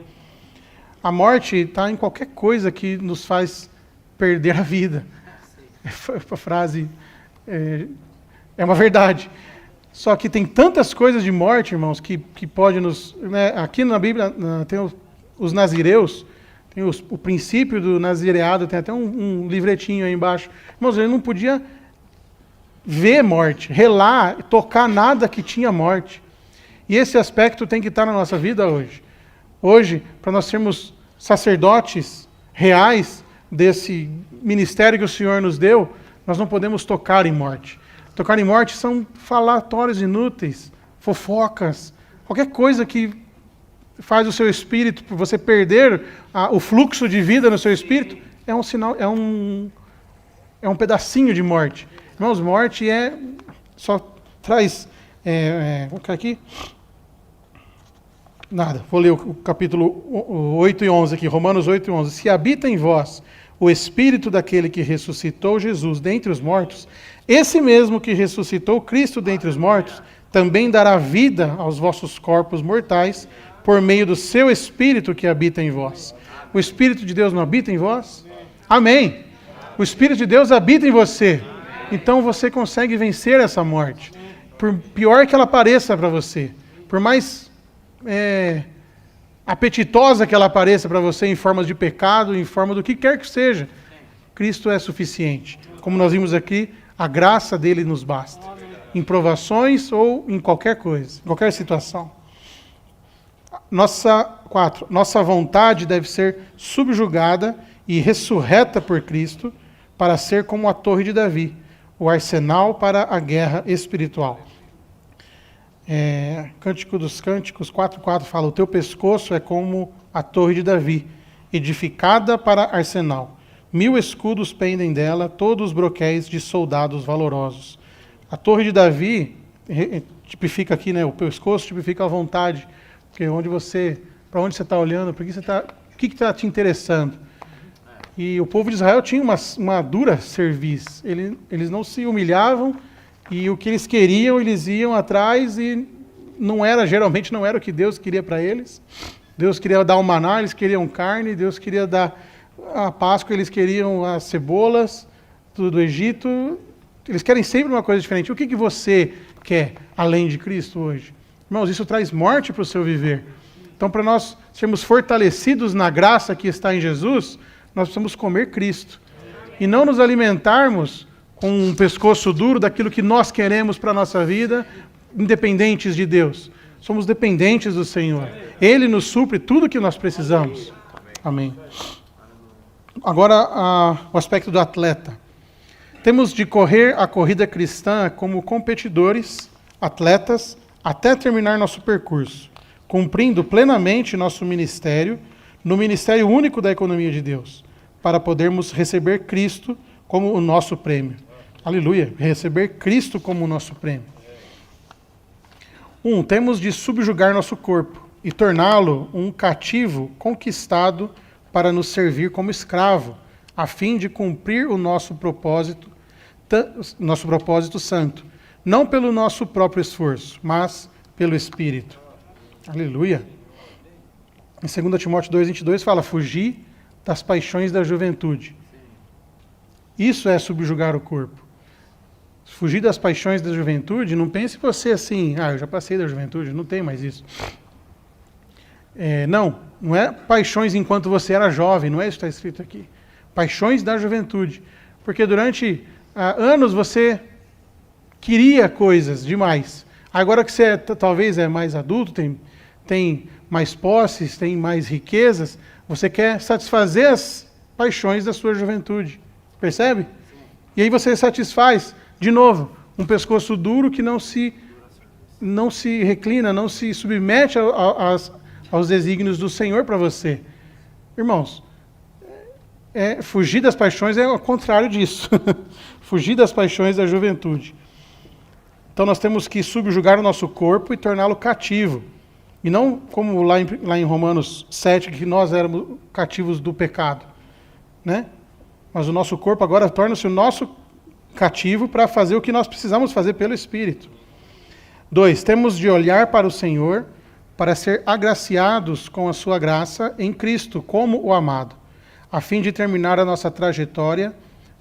A morte está em qualquer coisa que nos faz perder a vida. A frase é uma verdade. Só que tem tantas coisas de morte, irmãos, que pode nos... Né, aqui na Bíblia tem os nazireus, tem o princípio do nazireado, tem até um livretinho aí embaixo. Irmãos, ele não podia ver morte, relar, tocar nada que tinha morte. E esse aspecto tem que estar na nossa vida hoje. Hoje, para nós sermos sacerdotes reais desse ministério que o Senhor nos deu, nós não podemos tocar em morte. Tocar em morte são falatórios inúteis, fofocas, qualquer coisa que faz o seu espírito, você perder o fluxo de vida no seu espírito, é um sinal, é um pedacinho de morte. Irmãos, morte só traz, vou colocar aqui, nada, vou ler o capítulo 8 e 11 aqui, Romanos 8 e 11. Se habita em vós o Espírito daquele que ressuscitou Jesus dentre os mortos, esse mesmo que ressuscitou Cristo dentre os mortos, também dará vida aos vossos corpos mortais, por meio do seu Espírito que habita em vós. O Espírito de Deus não habita em vós? Amém. O Espírito de Deus habita em você. Então você consegue vencer essa morte. Por pior que ela pareça para você, por mais apetitosa que ela pareça para você em formas de pecado, em forma do que quer que seja, Cristo é suficiente. Como nós vimos aqui, a graça dele nos basta. Em provações ou em qualquer coisa, em qualquer situação. 4. Nossa vontade deve ser subjugada e ressurreta por Cristo para ser como a torre de Davi, o arsenal para a guerra espiritual. Cântico dos Cânticos 4:4 fala: o teu pescoço é como a torre de Davi, edificada para arsenal. 1000 escudos pendem dela, todos broquéis de soldados valorosos. A torre de Davi tipifica aqui, né? O pescoço tipifica a vontade, porque para onde você está olhando, o que está te interessando? E o povo de Israel tinha uma dura cerviz. Eles não se humilhavam. E o que eles queriam, eles iam atrás e geralmente não era o que Deus queria para eles. Deus queria dar o maná, eles queriam carne, Deus queria dar a Páscoa, eles queriam as cebolas do Egito. Eles querem sempre uma coisa diferente. O que você quer além de Cristo hoje? Irmãos, isso traz morte para o seu viver. Então, para nós sermos fortalecidos na graça que está em Jesus, nós precisamos comer Cristo. E não nos alimentarmos com um pescoço duro daquilo que nós queremos para a nossa vida, independentes de Deus. Somos dependentes do Senhor. Ele nos supre tudo o que nós precisamos. Amém. Agora, o aspecto do atleta. Temos de correr a corrida cristã como competidores, atletas, até terminar nosso percurso, cumprindo plenamente nosso ministério, no ministério único da economia de Deus, para podermos receber Cristo como o nosso prêmio. Aleluia, receber Cristo como o nosso prêmio. Temos de subjugar nosso corpo e torná-lo um cativo conquistado para nos servir como escravo, a fim de cumprir o nosso propósito, nosso propósito santo, não pelo nosso próprio esforço, mas pelo Espírito. Aleluia. Em 2 Timóteo 2:22 fala, fugir das paixões da juventude. Isso é subjugar o corpo. Fugir das paixões da juventude, não pense você assim, eu já passei da juventude, não tem mais isso. Não é paixões enquanto você era jovem, não é isso que está escrito aqui. Paixões da juventude. Porque durante anos você queria coisas demais. Agora que você talvez é mais adulto, tem mais posses, tem mais riquezas, você quer satisfazer as paixões da sua juventude. Percebe? E aí você satisfaz, de novo, um pescoço duro que não se reclina, não se submete aos desígnios do Senhor para você. Irmãos, fugir das paixões é o contrário disso. Fugir das paixões da juventude. Então nós temos que subjugar o nosso corpo e torná-lo cativo. E não como lá em Romanos 7, que nós éramos cativos do pecado. Né? Mas o nosso corpo agora torna-se o nosso cativo para fazer o que nós precisamos fazer pelo Espírito. 2, temos de olhar para o Senhor para ser agraciados com a sua graça em Cristo, como o amado, a fim de terminar a nossa trajetória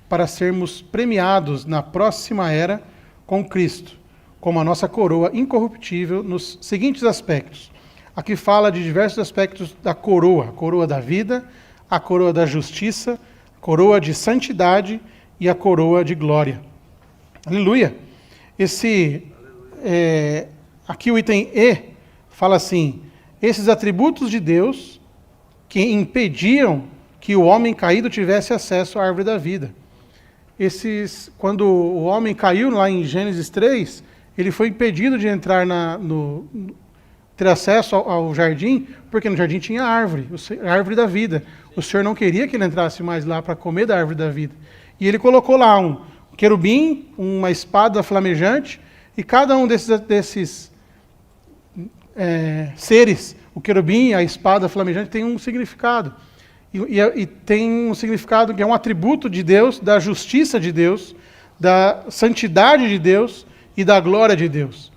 para sermos premiados na próxima era com Cristo, como a nossa coroa incorruptível nos seguintes aspectos. Aqui fala de diversos aspectos da coroa, a coroa da vida, a coroa da justiça, a coroa de santidade e a coroa de glória. Aleluia! Aqui o item E fala assim, esses atributos de Deus que impediam que o homem caído tivesse acesso à árvore da vida. Quando o homem caiu lá em Gênesis 3, ele foi impedido de entrar ter acesso ao jardim, porque no jardim tinha árvore, a árvore da vida. O Senhor não queria que ele entrasse mais lá para comer da árvore da vida. E ele colocou lá um querubim, uma espada flamejante, e cada um desses seres, o querubim, a espada flamejante, tem um significado. E tem um significado que é um atributo de Deus, da justiça de Deus, da santidade de Deus e da glória de Deus.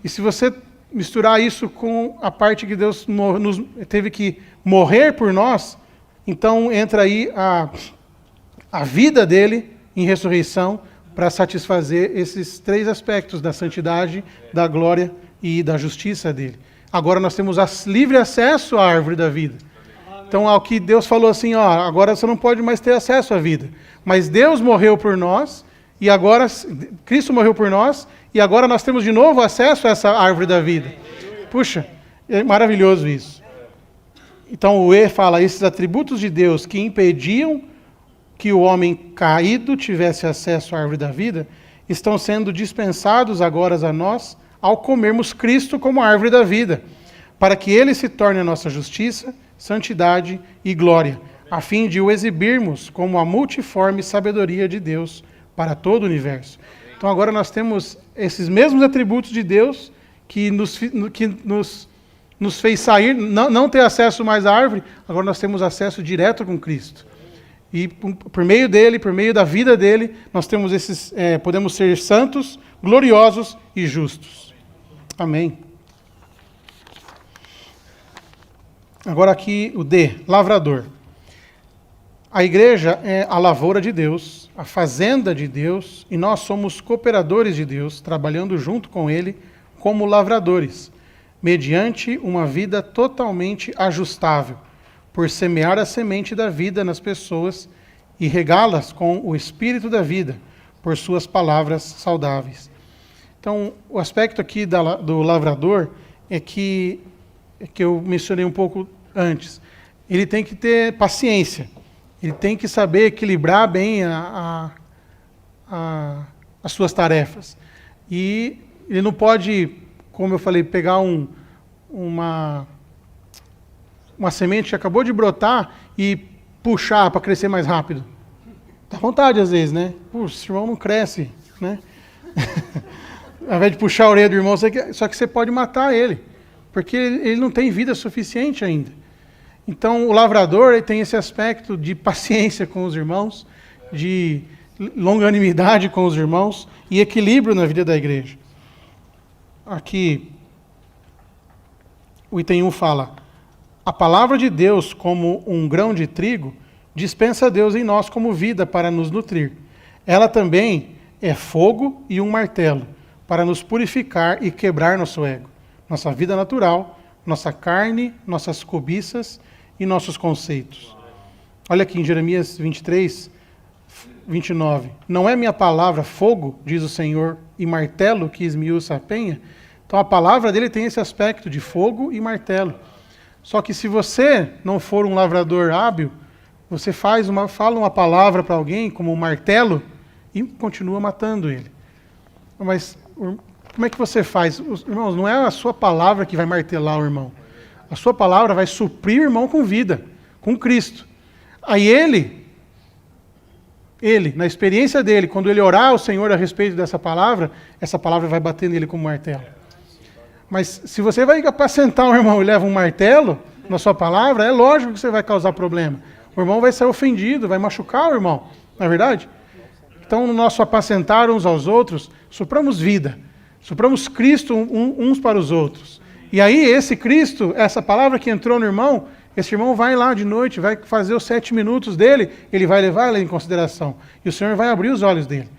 E se você misturar isso com a parte que Deus teve que morrer por nós, então entra aí a vida dele em ressurreição para satisfazer esses 3 aspectos da santidade, da glória e da justiça dele. Agora nós temos livre acesso à árvore da vida. Então, ao que Deus falou assim, agora você não pode mais ter acesso à vida. Mas Deus morreu por nós, e agora Cristo morreu por nós, e agora nós temos de novo acesso a essa árvore da vida. Puxa, é maravilhoso isso. Então o E fala, esses atributos de Deus que impediam que o homem caído tivesse acesso à árvore da vida, estão sendo dispensados agora a nós, ao comermos Cristo como árvore da vida, para que ele se torne a nossa justiça, santidade e glória, a fim de o exibirmos como a multiforme sabedoria de Deus para todo o universo. Então agora nós temos esses mesmos atributos de Deus que nos fez sair, não ter acesso mais à árvore, agora nós temos acesso direto com Cristo. E por meio dele, por meio da vida dele, nós temos podemos ser santos, gloriosos e justos. Amém. Agora aqui o D, lavrador. A igreja é a lavoura de Deus, a fazenda de Deus, e nós somos cooperadores de Deus, trabalhando junto com ele como lavradores, mediante uma vida totalmente ajustável, por semear a semente da vida nas pessoas e regá-las com o espírito da vida, por suas palavras saudáveis. Então, o aspecto aqui do lavrador é que eu mencionei um pouco antes. Ele tem que ter paciência, ele tem que saber equilibrar bem as suas tarefas. E ele não pode, como eu falei, pegar uma semente que acabou de brotar e puxar para crescer mais rápido. Dá vontade às vezes, né? Puxa, esse irmão não cresce, né? Ao invés de puxar a orelha do irmão, só que você pode matar ele, porque ele não tem vida suficiente ainda. Então, o lavrador ele tem esse aspecto de paciência com os irmãos, de longanimidade com os irmãos e equilíbrio na vida da igreja. Aqui, o item 1 fala: a palavra de Deus, como um grão de trigo, dispensa a Deus em nós como vida para nos nutrir. Ela também é fogo e um martelo para nos purificar e quebrar nosso ego, nossa vida natural, nossa carne, nossas cobiças e nossos conceitos. Olha aqui em Jeremias 23, 29. Não é minha palavra fogo, diz o Senhor, e martelo que esmiuça a penha? Então a palavra dele tem esse aspecto de fogo e martelo. Só que se você não for um lavrador hábil, você fala uma palavra para alguém como um martelo e continua matando ele. Mas como é que você faz? Irmãos, não é a sua palavra que vai martelar o irmão. A sua palavra vai suprir o irmão com vida, com Cristo. Aí ele, na experiência dele, quando ele orar ao Senhor a respeito dessa palavra, essa palavra vai bater nele como martelo. Mas se você vai apacentar um irmão e leva um martelo na sua palavra, é lógico que você vai causar problema. O irmão vai ser ofendido, vai machucar o irmão, não é verdade? Então, no nosso apacentar uns aos outros, sopramos vida, sopramos Cristo uns para os outros. E aí, esse Cristo, essa palavra que entrou no irmão, esse irmão vai lá de noite, vai fazer os 7 minutos dele, ele vai levar ela em consideração. E o Senhor vai abrir os olhos dele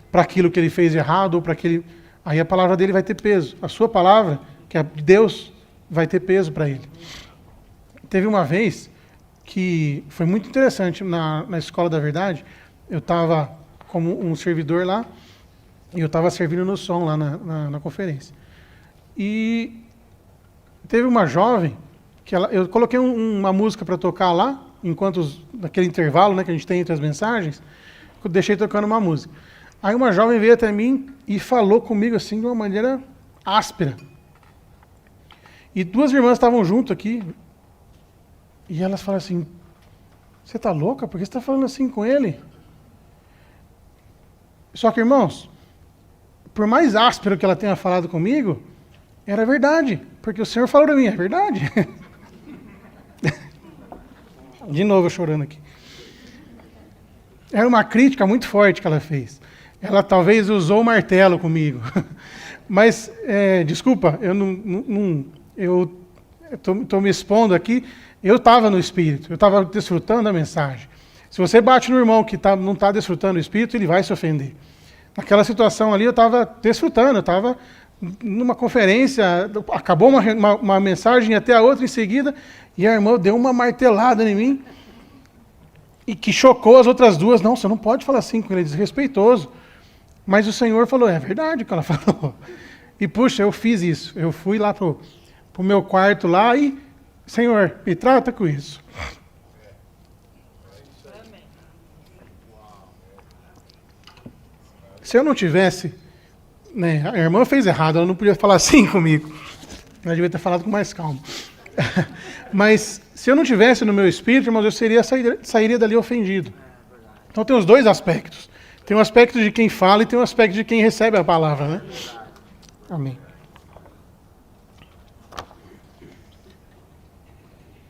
para aquilo que ele fez de errado, ou para aquele... Aí a palavra dele vai ter peso. A sua palavra, que é de Deus, vai ter peso para ele. Teve uma vez que foi muito interessante na Escola da Verdade. Eu estava como um servidor lá, e eu estava servindo no som lá na conferência. E teve uma jovem, eu coloquei uma música para tocar lá, naquele intervalo, né, que a gente tem entre as mensagens, eu deixei tocando uma música. Aí uma jovem veio até mim e falou comigo assim de uma maneira áspera. E 2 irmãs estavam junto aqui, e elas falaram assim: você está louca? Por que você está falando assim com ele? Só que, irmãos, por mais áspero que ela tenha falado comigo, era verdade, porque o Senhor falou para mim, é verdade. De novo eu chorando aqui. Era uma crítica muito forte que ela fez. Ela talvez usou o martelo comigo. Mas, desculpa, eu estou me expondo aqui. Eu estava no Espírito, eu estava desfrutando da mensagem. Se você bate no irmão que não está desfrutando do Espírito, ele vai se ofender. Naquela situação ali, eu estava desfrutando, eu estava numa conferência, acabou uma mensagem até a outra em seguida, e a irmã deu uma martelada em mim, e que chocou as outras 2. Não, você não pode falar assim com ele, é desrespeitoso. Mas o Senhor falou, é verdade o que ela falou. E puxa, eu fiz isso. Eu fui lá pro meu quarto lá e, Senhor, me trata com isso. Se eu não tivesse, né, a irmã fez errado, ela não podia falar assim comigo. Ela devia ter falado com mais calma. Mas se eu não tivesse no meu espírito, irmãos, eu sairia dali ofendido. Então tem os 2 aspectos. Tem o aspecto de quem fala e tem o aspecto de quem recebe a palavra, né? Amém.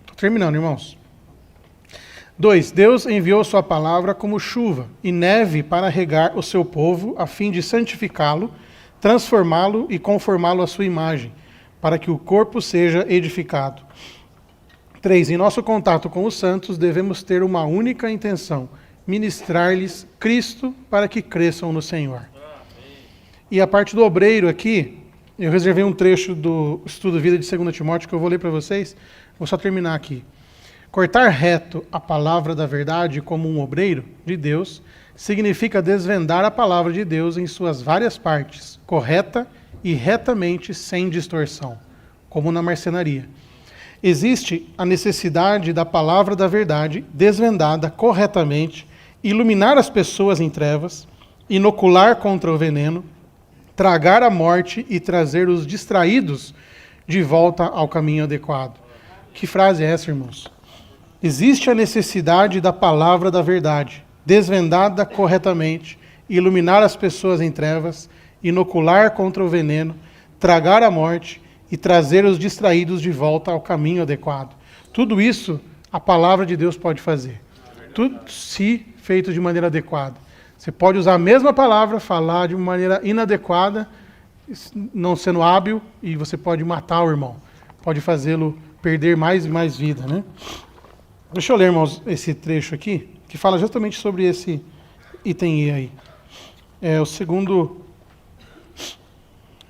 Estou terminando, irmãos. 2. Deus enviou sua palavra como chuva e neve para regar o seu povo, a fim de santificá-lo, transformá-lo e conformá-lo à sua imagem, para que o corpo seja edificado. 3. Em nosso contato com os santos, devemos ter uma única intenção: ministrar-lhes Cristo para que cresçam no Senhor. E a parte do obreiro aqui, eu reservei um trecho do estudo Vida de 2 Timóteo que eu vou ler para vocês. Vou só terminar aqui. Cortar reto a palavra da verdade como um obreiro de Deus significa desvendar a palavra de Deus em suas várias partes, correta e retamente, sem distorção, como na marcenaria. Existe a necessidade da palavra da verdade desvendada corretamente, iluminar as pessoas em trevas, inocular contra o veneno, tragar a morte e trazer os distraídos de volta ao caminho adequado. Que frase é essa, irmãos? Existe a necessidade da palavra da verdade, desvendada corretamente, iluminar as pessoas em trevas, inocular contra o veneno, tragar a morte e trazer os distraídos de volta ao caminho adequado. Tudo isso a palavra de Deus pode fazer. Tudo se feito de maneira adequada. Você pode usar a mesma palavra, falar de uma maneira inadequada, não sendo hábil, e você pode matar o irmão. Pode fazê-lo perder mais e mais vida, né? Deixa eu ler, irmãos, esse trecho aqui, que fala justamente sobre esse item E aí. É o segundo...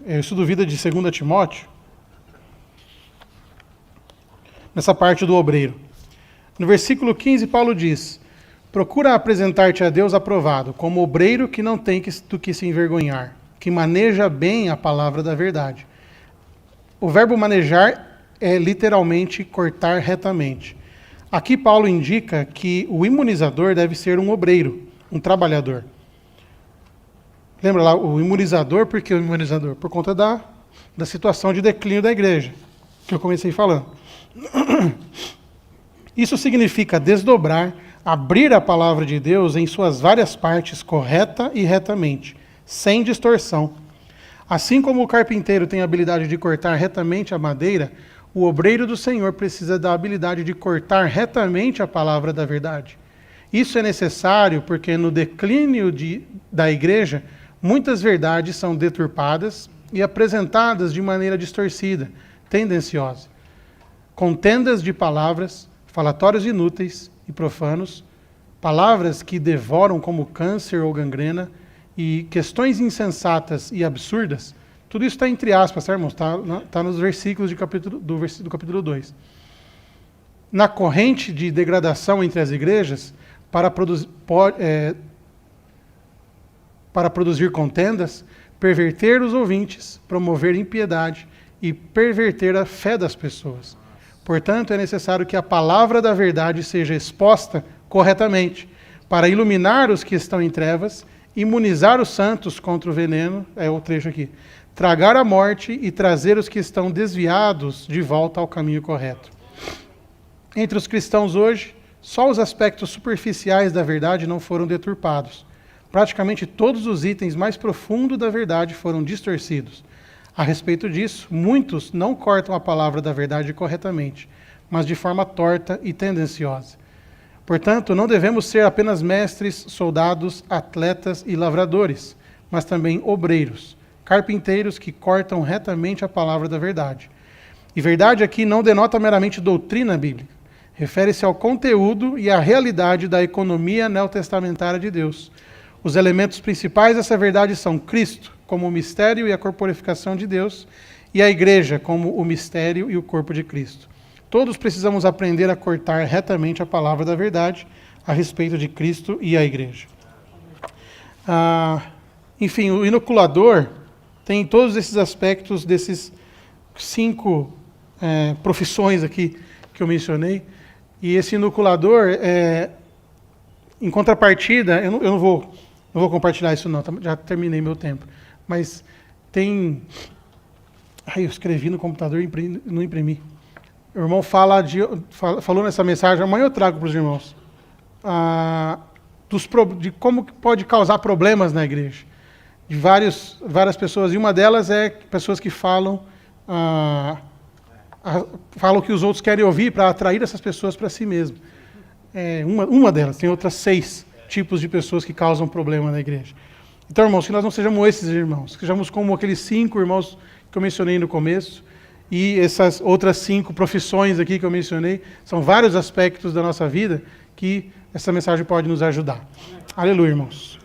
estudo vida de 2 Timóteo, nessa parte do obreiro. No versículo 15, Paulo diz: procura apresentar-te a Deus aprovado, como obreiro que não tem do que se envergonhar, que maneja bem a palavra da verdade. O verbo manejar é literalmente cortar retamente. Aqui Paulo indica que o imunizador deve ser um obreiro, um trabalhador. Lembra lá, o imunizador, por que o imunizador? Por conta da situação de declínio da igreja, que eu comecei falando. Isso significa desdobrar, abrir a palavra de Deus em suas várias partes, correta e retamente, sem distorção. Assim como o carpinteiro tem a habilidade de cortar retamente a madeira, o obreiro do Senhor precisa da habilidade de cortar retamente a palavra da verdade. Isso é necessário porque no declínio da igreja, muitas verdades são deturpadas e apresentadas de maneira distorcida, tendenciosa. Contendas de palavras, falatórios inúteis e profanos, palavras que devoram como câncer ou gangrena, e questões insensatas e absurdas, tudo isso está entre aspas, tá, irmãos? Está nos versículos do capítulo 2. Na corrente de degradação entre as igrejas, para produzir contendas, perverter os ouvintes, promover impiedade e perverter a fé das pessoas. Portanto, é necessário que a palavra da verdade seja exposta corretamente, para iluminar os que estão em trevas, imunizar os santos contra o veneno, é o trecho aqui, tragar a morte e trazer os que estão desviados de volta ao caminho correto. Entre os cristãos hoje, só os aspectos superficiais da verdade não foram deturpados. Praticamente todos os itens mais profundos da verdade foram distorcidos. A respeito disso, muitos não cortam a palavra da verdade corretamente, mas de forma torta e tendenciosa. Portanto, não devemos ser apenas mestres, soldados, atletas e lavradores, mas também obreiros, carpinteiros que cortam retamente a palavra da verdade. E verdade aqui não denota meramente doutrina bíblica, refere-se ao conteúdo e à realidade da economia neotestamentária de Deus. Os elementos principais dessa verdade são Cristo, como o mistério e a corporificação de Deus, e a igreja, como o mistério e o corpo de Cristo. Todos precisamos aprender a cortar retamente a palavra da verdade a respeito de Cristo e a igreja. Enfim, o inoculador tem todos esses aspectos desses 5 profissões aqui que eu mencionei. E esse inoculador, em contrapartida, eu não vou compartilhar isso não, já terminei meu tempo. Mas tem... eu escrevi no computador e não imprimi. O irmão falou nessa mensagem, amanhã eu trago para os irmãos, de como pode causar problemas na igreja. De várias pessoas, e uma delas é pessoas que falam o que os outros querem ouvir para atrair essas pessoas para si mesmo. Uma delas, tem outras 6 tipos de pessoas que causam problema na igreja. Então, irmãos, que nós não sejamos esses irmãos, que sejamos como aqueles 5 irmãos que eu mencionei no começo, e essas outras 5 profissões aqui que eu mencionei, são vários aspectos da nossa vida que essa mensagem pode nos ajudar. Aleluia, irmãos.